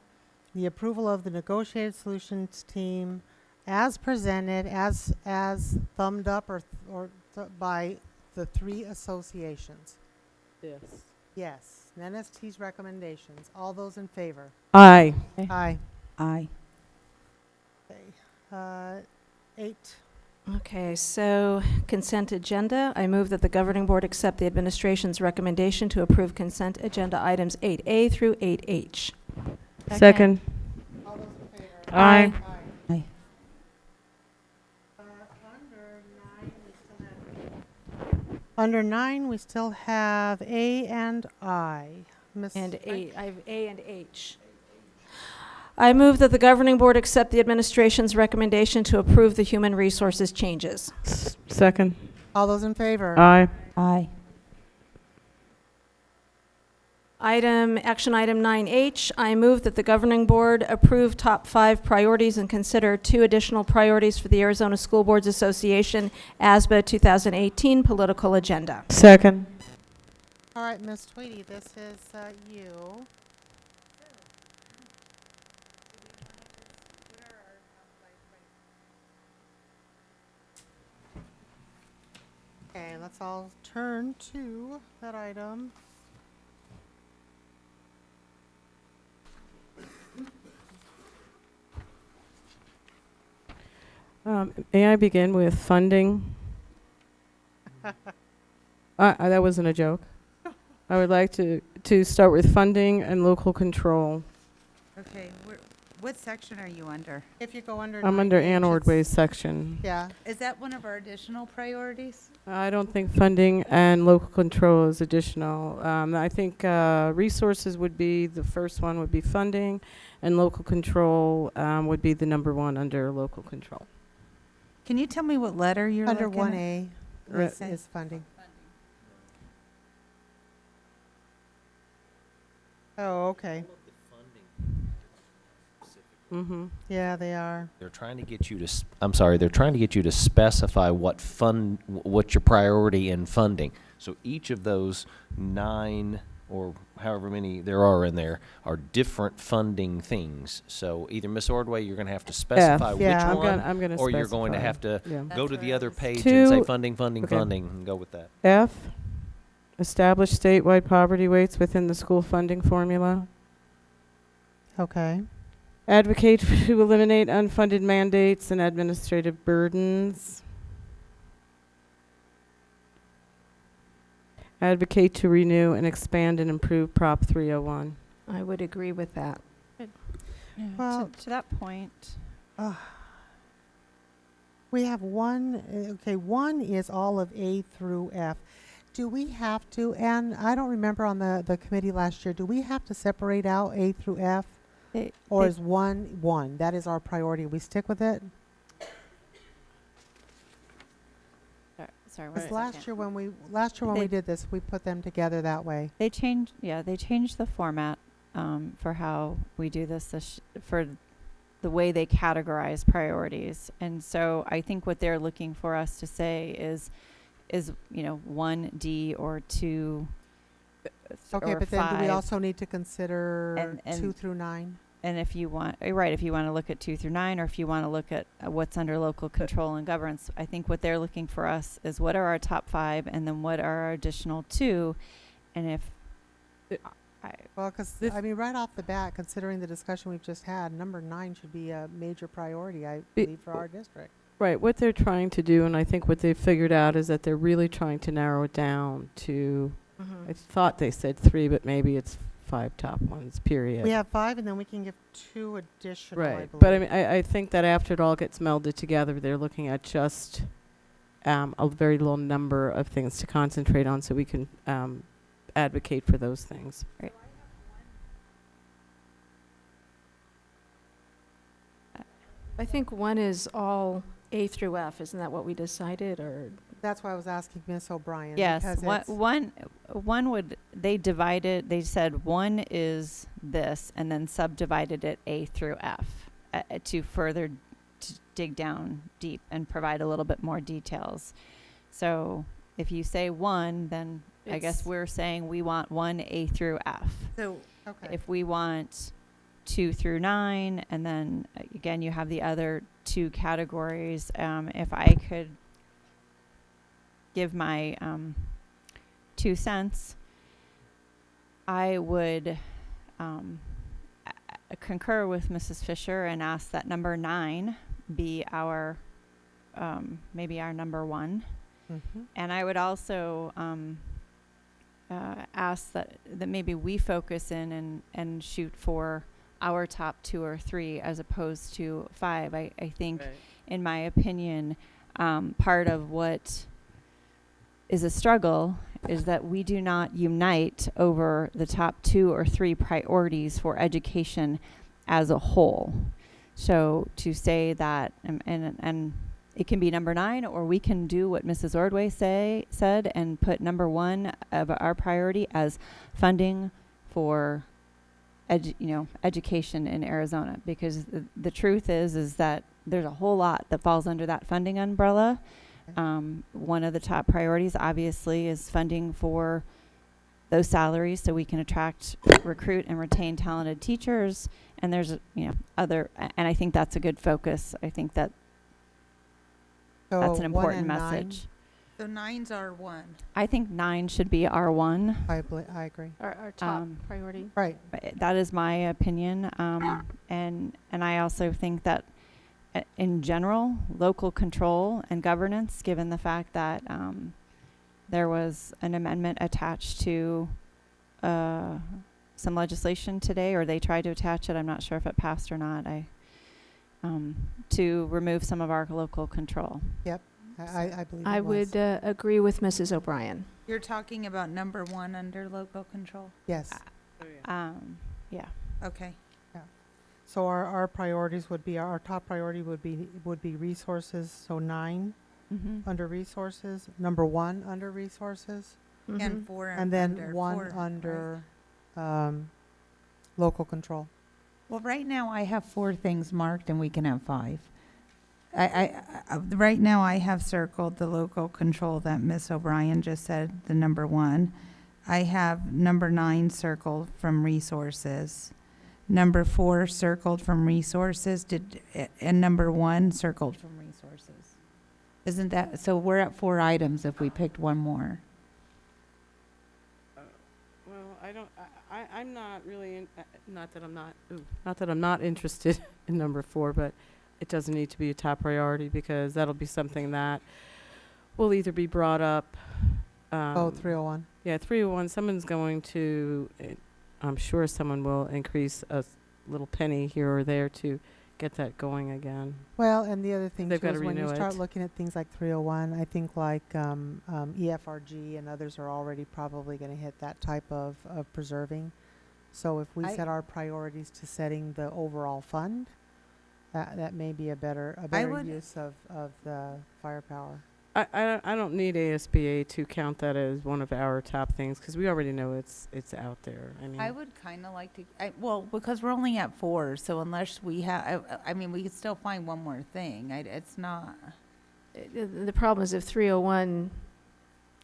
B: the approval of the negotiated solutions team as presented, as thumbed up by the three associations.
F: Yes.
B: Yes. NST's recommendations. All those in favor?
F: Aye.
B: Aye.
D: Aye.
B: Okay. 8.
C: Okay, so consent agenda. I move that the governing board accept the administration's recommendation to approve consent agenda items 8A through 8H.
F: Second.
B: All those in favor?
F: Aye.
D: Aye.
B: Under 9, we still have Under 9, we still have A and I. Ms.
O: And A, I have A and H.
C: I move that the governing board accept the administration's recommendation to approve the human resources changes.
F: Second.
B: All those in favor?
F: Aye.
M: Aye.
C: Action item 9H, I move that the governing board approve top 5 priorities and consider 2 additional priorities for the Arizona School Boards Association ASBA 2018 political agenda.
F: Second.
B: All right, Ms. Tweedy, this is you. Okay, let's all turn to that item.
F: May I begin with funding? That wasn't a joke. I would like to start with funding and local control.
D: Okay, what section are you under?
B: If you go under
F: I'm under
B: 9H,
F: Ann
B: it's-
F: Ordway's section.
B: Yeah.
D: Is that one of our additional priorities?
F: I don't think funding and local control is additional. I think resources would be, the first one would be funding, and local control would be the number 1 under local control.
D: Can you tell me what letter you're
B: Under
D: looking at?
B: 1A
F: Right.
B: is funding. Oh, okay.
F: Mm-hmm.
B: Yeah, they are.
G: They're trying to get you to, I'm sorry, they're trying to get you to specify what's your priority in funding. So each of those 9 or however many there are in there are different funding things. So either Ms. Ordway, you're going to have to specify
B: Yeah,
G: which one,
F: I'm gonna
G: or you're going to
F: specify.
G: have to
F: Yeah.
G: go to the other page
F: Two-
G: and say funding, funding,
F: okay.
G: funding, and go with that.
F: F, establish statewide poverty rates within the school funding formula.
B: Okay.
F: Advocate to eliminate unfunded mandates and administrative burdens. Advocate to renew and expand and improve Prop 301.
C: I would agree with that.
B: Well,
E: To that point,
B: we have one, okay, 1 is all of A through F. Do we have to, and I don't remember on the committee last year, do we have to separate out A through F? Or is 1? That is our priority. We stick with it?
E: sorry,
B: Because
E: one
B: last
E: second.
B: year when we
E: They-
B: did this, we put them together that way.
E: They changed the format for how we do this for the way they categorize priorities. And so I think what they're looking for us to say is 1D or 2
B: Okay,
E: or
B: but then do we
E: 5.
B: also need to consider
E: And
B: 2 through 9?
E: And if you want, if you want to look at 2 through 9, or if you want to look at what's under local control and governance, I think what they're looking for us is what are our top 5, and then what are our additional 2, and if
B: Well, because, I mean, right off the bat, considering the discussion we've just had, number 9 should be a major priority, I believe, for our district.
F: Right, what they're trying to do, and I think what they've figured out, is that they're really trying to narrow it down to, I thought they said 3, but maybe it's 5 top ones, period.
B: We have 5, and then we can give 2 additional, I
F: Right,
B: believe.
F: but I mean, I think that after it all gets melded together, they're looking at just a very low number of things to concentrate on, so we can advocate for those things.
E: Right.
C: I think 1 is all A through F. Isn't that what we decided? Or
B: That's why I was asking Ms. O'Brien.
E: yes,
B: because it's-
E: one would, they divided, they said 1 is this, and then subdivided it A through F to further dig down deep and provide a little bit more details. So if you say 1, then I guess
C: It's-
E: we're saying we want 1 A through F.
D: So,
B: Okay.
E: If we want 2 through 9, and then again, you have the other 2 categories. If I could give my 2 cents, I would concur with Mrs. Fisher and ask that number 9 be our, maybe our number 1.
B: Mhm.
E: And I would also ask that maybe we focus in and shoot for our top 2 or 3 as opposed to 5. I think, in my opinion, part of what is a struggle is that we do not unite over the top 2 or 3 priorities for education as a whole. So to say that, and it can be number 9, or we can do what Mrs. Ordway said and put number 1 of our priority as funding for education in Arizona, because the truth is that there's a whole lot that falls under that funding umbrella. One of the top priorities obviously is funding for those salaries so we can attract, recruit, and retain talented teachers. And there's other, and I think that's a good focus. I think that that's an important message.
D: So 9's R1.
E: I think 9 should be R1.
B: I agree.
C: Our top priority.
B: Right.
E: That is my opinion. And I also think that in general, local control and governance, given the fact that there was an amendment attached to some legislation today, or they tried to attach it, I'm not sure if it passed or not, to remove some of our local control.
B: Yep. I believe
C: I would agree with Mrs. O'Brien.
D: You're talking about number 1 under local control?
B: Yes.
E: Yeah.
D: Okay.
B: So our priorities would be, our top priority would be resources, so 9 under resources, number 1 under resources.
D: And 4
B: and then
D: under
B: 1
D: 4,
B: under local control.
D: Well, right now I have 4 things marked, and we can have 5. I right now I have circled the local control that Miss O'Brien just said, the number 1. I have number 9 circled from resources. Number 4 circled from resources, and number 1 circled from resources. Isn't that, so we're at 4 items if we picked one more.
F: Well, I'm not really, not that I'm not interested in number 4, but it doesn't need to be a top priority, because that'll be something that will either be brought up.
B: 301.
F: Yeah, 301, someone's going to, I'm sure someone will increase a little penny here or there to get that going again.
B: Well, and the other thing
F: They've
B: too
F: got
B: is
F: to
B: when you
F: renew
B: start
F: it.
B: looking at things like 301, I think like EFRG and others are already probably going to hit that type of preserving. So if we set our priorities to setting the overall fund, that may be a better use of the firepower.
F: I don't need ASBA to count that as one of our top things, because we already know it's out there. I mean,
D: I would kind of like to, well, because we're only at 4, so unless we have, I mean, we could still find one more thing. It's not.
C: The problem is if 301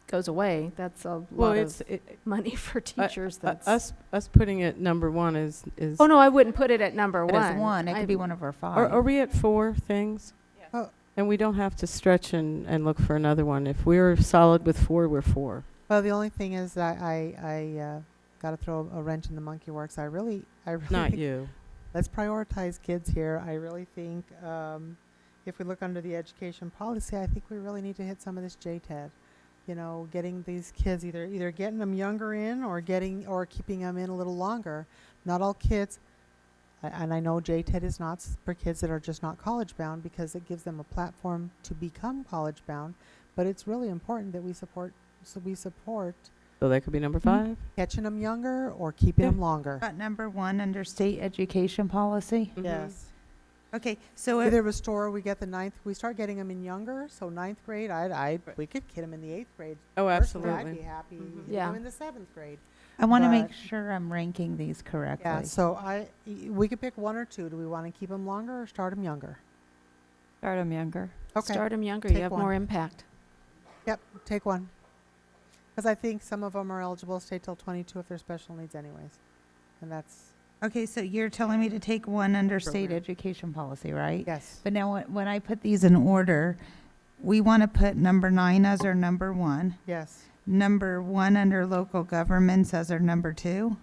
C: goes away, that's a lot of money for teachers. That's
F: us putting it number 1 is.
C: Oh no, I wouldn't put it at number 1.
D: It is 1. It could be one of our 5.
F: Are we at 4 things?
B: Oh.
F: And we don't have to stretch and look for another one. If we're solid with 4, we're 4.
B: Well, the only thing is that I got to throw a wrench in the monkey works. I really
F: Not you.
B: Let's prioritize kids here. I really think if we look under the education policy, I think we really need to hit some of this JTED. You know, getting these kids either getting them younger in or keeping them in a little longer. Not all kids. And I know JTED is not for kids that are just not college bound, because it gives them a platform to become college bound. But it's really important that we support. So
F: that could be number 5.
B: Catching them younger or keeping them longer.
D: Got number 1 under state education policy.
B: Yes.
D: Okay, so
B: Either restore, we get the 9th. We start getting them in younger. So 9th grade, we could get them in the 8th grade.
F: Oh,
B: Personally,
F: absolutely.
B: I'd be happy.
C: Yeah.
B: Them in the 7th grade.
D: I want to make sure I'm ranking these correctly.
B: Yeah, so we could pick 1 or 2. Do we want to keep them longer or start them younger?
E: Start them younger.
B: Okay.
C: Start them younger.
B: Take
C: You have
B: 1.
C: more impact.
B: Yep, take 1. Because I think some of them are eligible to stay till 22 if they're special needs anyways. And that's...
D: Okay, so you're telling me to take 1 under state education policy, right?
B: Yes.
D: But now when I put these in order, we want to put number 9 as our number 1.
B: Yes.
D: Number 1 under local governments as our number 2.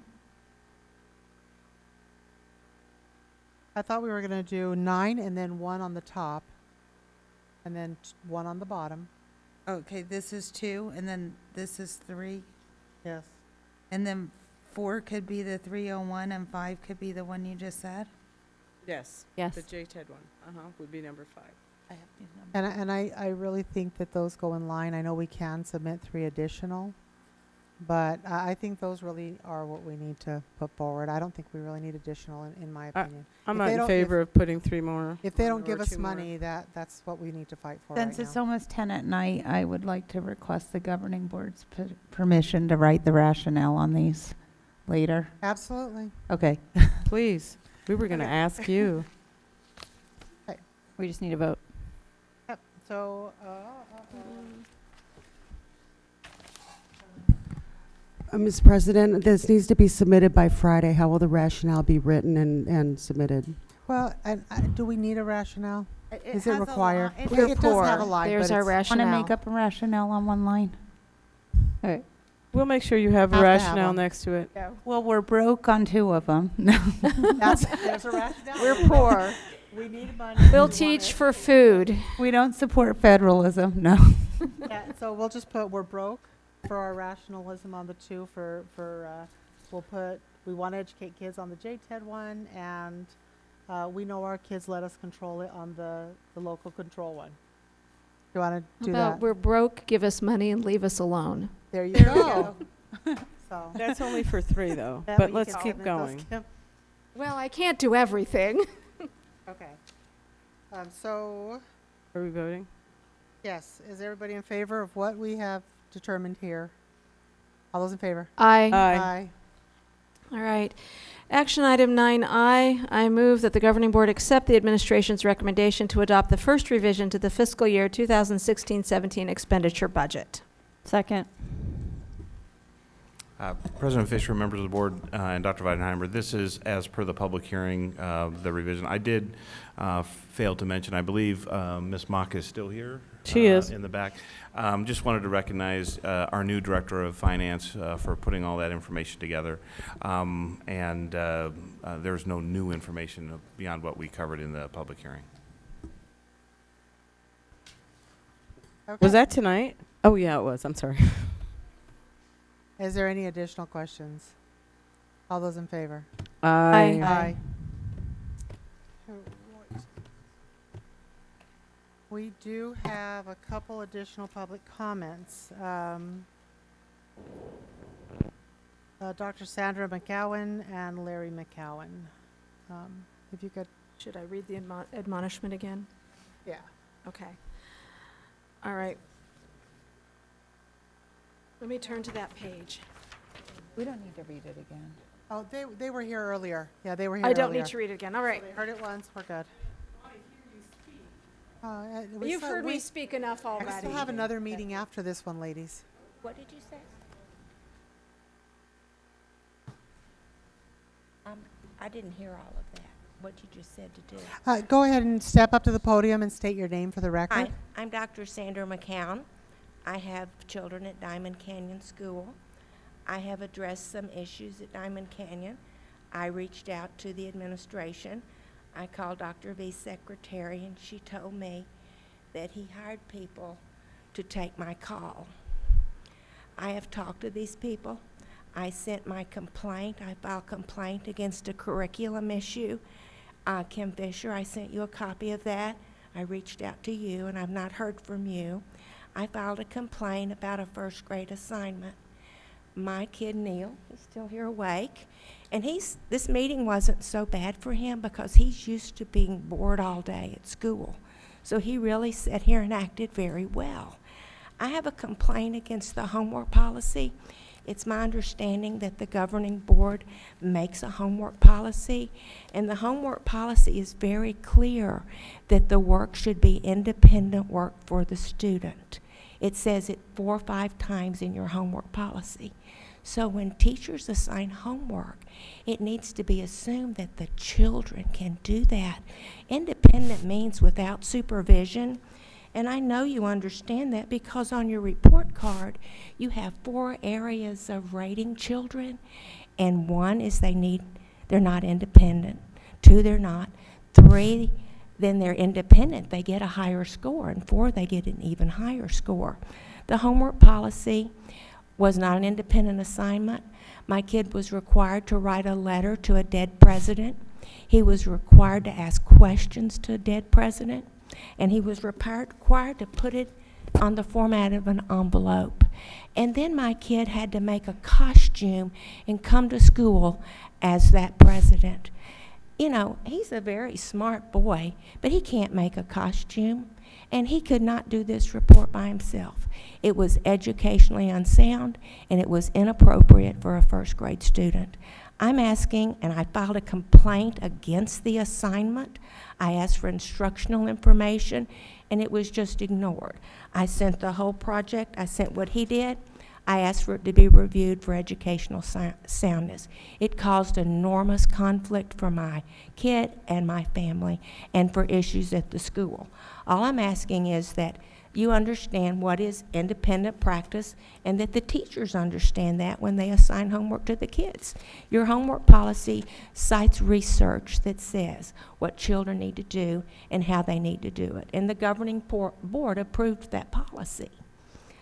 B: I thought we were going to do 9 and then 1 on the top and then 1 on the bottom.
D: Okay, this is 2 and then this is 3.
B: Yes.
D: And then 4 could be the 301 and 5 could be the one you just said?
F: Yes.
C: Yes.
F: The JTED one. Would be number 5.
B: And I really think that those go in line. I know we can submit 3 additional, but I think those really are what we need to put forward. I don't think we really need additional, in my opinion.
F: I'm
B: If
F: not
B: they
F: in
B: don't-
F: favor of putting 3 more.
B: If they don't
F: or
B: give us
F: 2 more.
B: money, that's what we need to fight for
D: Since
B: right
D: it's
B: now.
D: almost 10 at night, I would like to request the governing board's permission to write the rationale on these later.
B: Absolutely.
D: Okay.
F: Please, we were going to ask you.
E: We just need a vote.
B: Yep. So,
T: Ms. President, this needs to be submitted by Friday. How will the rationale be written and submitted?
B: well, and do we need a rationale? Is it
D: has a
B: required?
D: line-
C: We're
B: It does
C: poor.
B: have a line,
C: There's
B: but
C: our
B: it's-
C: rationale.
D: Want to make up a rationale on one line?
E: All right.
F: We'll make sure you have a
B: Have to have
F: rationale
B: one.
F: next to it.
D: Well, we're broke on 2 of them. No.
B: There's a rationale.
C: We're poor.
B: We need money.
C: We'll teach for food.
D: We don't support federalism, no.
B: Yeah, so we'll just put, we're broke for our rationalism on the 2 we'll put, we want to educate kids on the JTED one, and we know our kids let us control it on the local control one. Do you want to do that?
C: We're broke, give us money, and leave us alone.
B: There you go. So.
F: That's only for 3, though.
B: That
F: But
B: way you
F: let's
B: can
F: keep
B: submit those,
F: going.
B: Kim.
C: Well, I can't do everything.
B: Okay. So,
F: Are we voting?
B: yes, is everybody in favor of what we have determined here? All those in favor?
C: Aye.
F: Aye.
C: All right. Action item 9I, I move that the governing board accept the administration's recommendation to adopt the first revision to the fiscal year 2016-17 expenditure budget.
E: Second.
K: President Fisher, members of the board, and Dr. Weidenheimer, this is as per the public hearing, the revision. I did fail to mention, I believe Ms. Mock is still here.
F: She is.
K: In the back. Just wanted to recognize our new Director of Finance for putting all that information together. There's no new information beyond what we covered in the public hearing.
B: Okay.
F: Was that tonight? Oh, yeah, it was. I'm sorry.
B: Is there any additional questions? All those in favor?
F: Aye.
B: Aye. We do have a couple additional public comments. Dr. Sandra McCowan and Larry McCowan. If you could.
C: Should I read the admonishment again?
B: Yeah.
C: Okay. All right. Let me turn to that page.
D: We don't need to read it again.
B: Oh, they were here earlier. Yeah, they were here
C: I don't
B: earlier.
C: need to read it again. All right.
B: They heard it once, we're good.
C: You've heard me speak enough already.
B: I still have another meeting after this one, ladies.
M: What did you say? I didn't hear all of that, what you just said to do.
B: Go ahead and step up to the podium and state your name for the record.
M: Hi, I'm Dr. Sandra McCown. I have children at Diamond Canyon School. I have addressed some issues at Diamond Canyon. I reached out to the administration. I called Dr. V's secretary, and she told me that he hired people to take my call. I have talked to these people. I sent my complaint. I filed a complaint against a curriculum issue. Kim Fisher, I sent you a copy of that. I reached out to you, and I've not heard from you. I filed a complaint about a first grade assignment. My kid Neil, he's still here awake, and this meeting wasn't so bad for him because he's used to being bored all day at school. So he really sat here and acted very well. I have a complaint against the homework policy. It's my understanding that the governing board makes a homework policy, and the homework policy is very clear that the work should be independent work for the student. It says it 4 or 5 times in your homework policy. So when teachers assign homework, it needs to be assumed that the children can do that. Independent means without supervision. And I know you understand that because on your report card, you have 4 areas of rating children. And 1 is they're not independent. 2, they're not. 3, then they're independent. They get a higher score. And 4, they get an even higher score. The homework policy was not an independent assignment. My kid was required to write a letter to a dead president. He was required to ask questions to a dead president.
U: and he was required to put it on the format of an envelope. And then my kid had to make a costume and come to school as that president. You know, he's a very smart boy, but he can't make a costume. And he could not do this report by himself. It was educationally unsound, and it was inappropriate for a first grade student. I'm asking, and I filed a complaint against the assignment. I asked for instructional information, and it was just ignored. I sent the whole project. I sent what he did. I asked for it to be reviewed for educational soundness. It caused enormous conflict for my kid and my family and for issues at the school. All I'm asking is that you understand what is independent practice and that the teachers understand that when they assign homework to the kids. Your homework policy cites research that says what children need to do and how they need to do it. And the governing board approved that policy.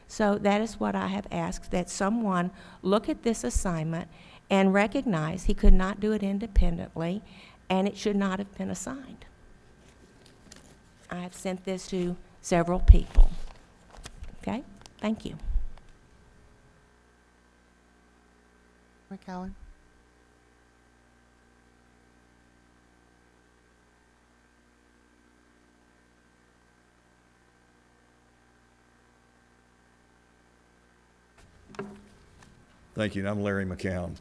U: So that is what I have asked, that someone look at this assignment and recognize he could not do it independently and it should not have been assigned. I have sent this to several people. Okay? Thank you.
B: McCowan?
V: Thank you. I'm Larry McCown.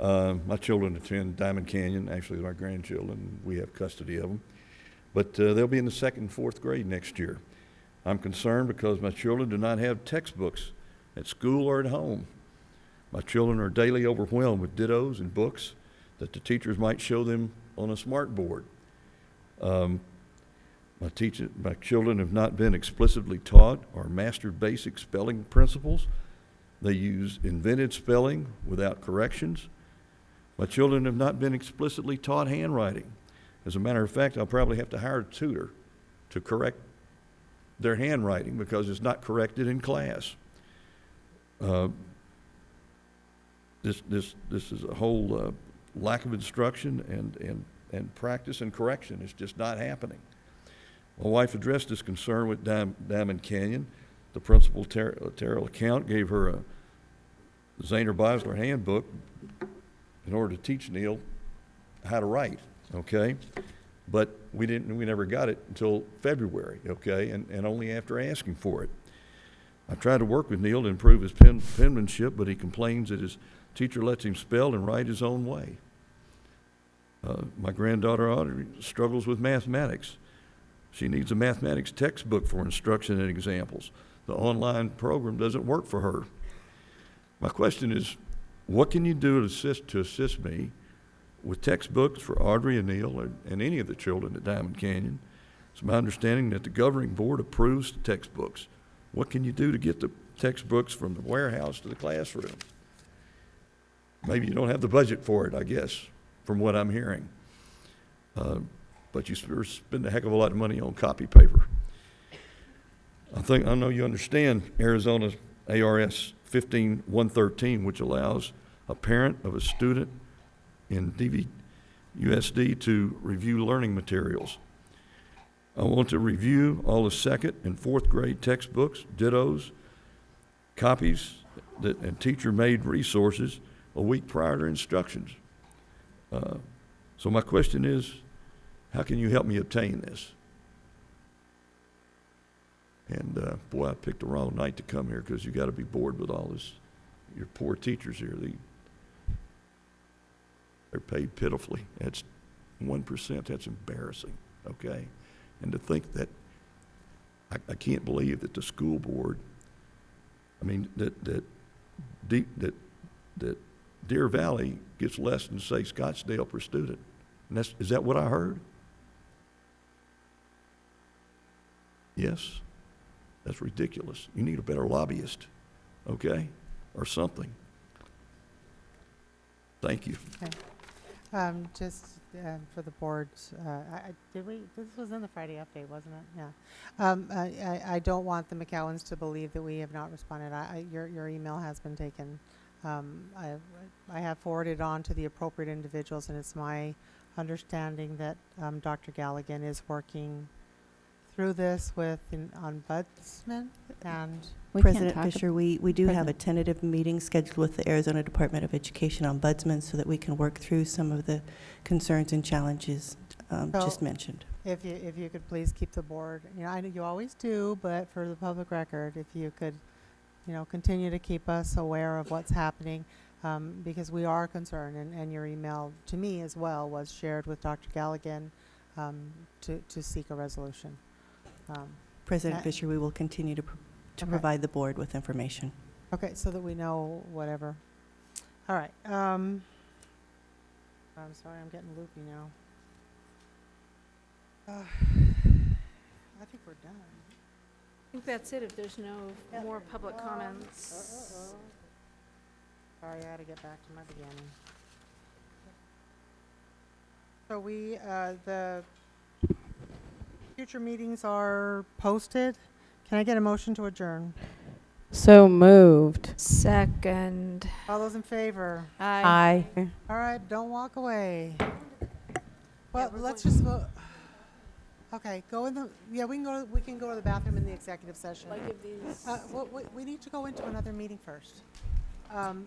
V: My children attend Diamond Canyon. Actually, they're my grandchildren. We have custody of them. But they'll be in the 2nd and 4th grade next year. I'm concerned because my children do not have textbooks at school or at home. My children are daily overwhelmed with dittos and books that the teachers might show them on a smart board. My children have not been explicitly taught or mastered basic spelling principles. They use invented spelling without corrections. My children have not been explicitly taught handwriting. As a matter of fact, I'll probably have to hire a tutor to correct their handwriting because it's not corrected in class. This is a whole lack of instruction and practice and correction. It's just not happening. My wife addressed this concern with Diamond Canyon. The principal, Terrell Account, gave her a Zaner Beisler handbook in order to teach Neil how to write, okay? But we never got it until February, okay, and only after asking for it. I tried to work with Neil to improve his penmanship, but he complains that his teacher lets him spell and write his own way. My granddaughter Audrey struggles with mathematics. She needs a mathematics textbook for instruction and examples. The online program doesn't work for her. My question is, what can you do to assist me with textbooks for Audrey and Neil and any of the children at Diamond Canyon? It's my understanding that the governing board approves the textbooks. What can you do to get the textbooks from the warehouse to the classroom? Maybe you don't have the budget for it, I guess, from what I'm hearing. But you spend a heck of a lot of money on copy paper. I know you understand Arizona's ARS 15113, which allows a parent of a student in DVUSD to review learning materials. I want to review all the 2nd and 4th grade textbooks, dittos, copies, and teacher-made resources a week prior to instructions. So my question is, how can you help me obtain this? And boy, I picked the wrong night to come here because you got to be bored with all this. Your poor teachers here, they're paid pitifully. That's 1%. That's embarrassing. Okay, and to think that I can't believe that the school board. I mean that Deer Valley gets less than say Scottsdale per student. And is that what I heard? Yes. That's ridiculous. You need a better lobbyist, okay, or something. Thank you.
B: Okay. Just for the board, this was in the Friday update, wasn't it? Yeah. I don't want the McCowans to believe that we have not responded. Your email has been taken. I have forwarded on to the appropriate individuals, and it's my understanding that Dr. Galligan is working through this with an ombudsman and
A: President Fisher, we do have a tentative meeting scheduled with the Arizona Department of Education Ombudsman so that we can work through some of the concerns and challenges just mentioned.
B: If you could please keep the board, I know you always do, but for the public record, if you could, continue to keep us aware of what's happening, because we are concerned, and your email to me as well was shared with Dr. Galligan to seek a resolution.
A: President Fisher, we will continue to provide the board with information.
B: Okay, so that we know whatever. All right. I'm sorry, I'm getting loopy now. I think we're done.
C: I think that's it if there's no more public comments.
B: Sorry, I had to get back to my beginning. So the future meetings are posted. Can I get a motion to adjourn?
F: So moved.
C: Second.
B: All those in favor?
F: Aye.
B: All right, don't walk away. Well, let's just vote. Okay, we can go to the bathroom in the executive session. We need to go into another meeting first. How much?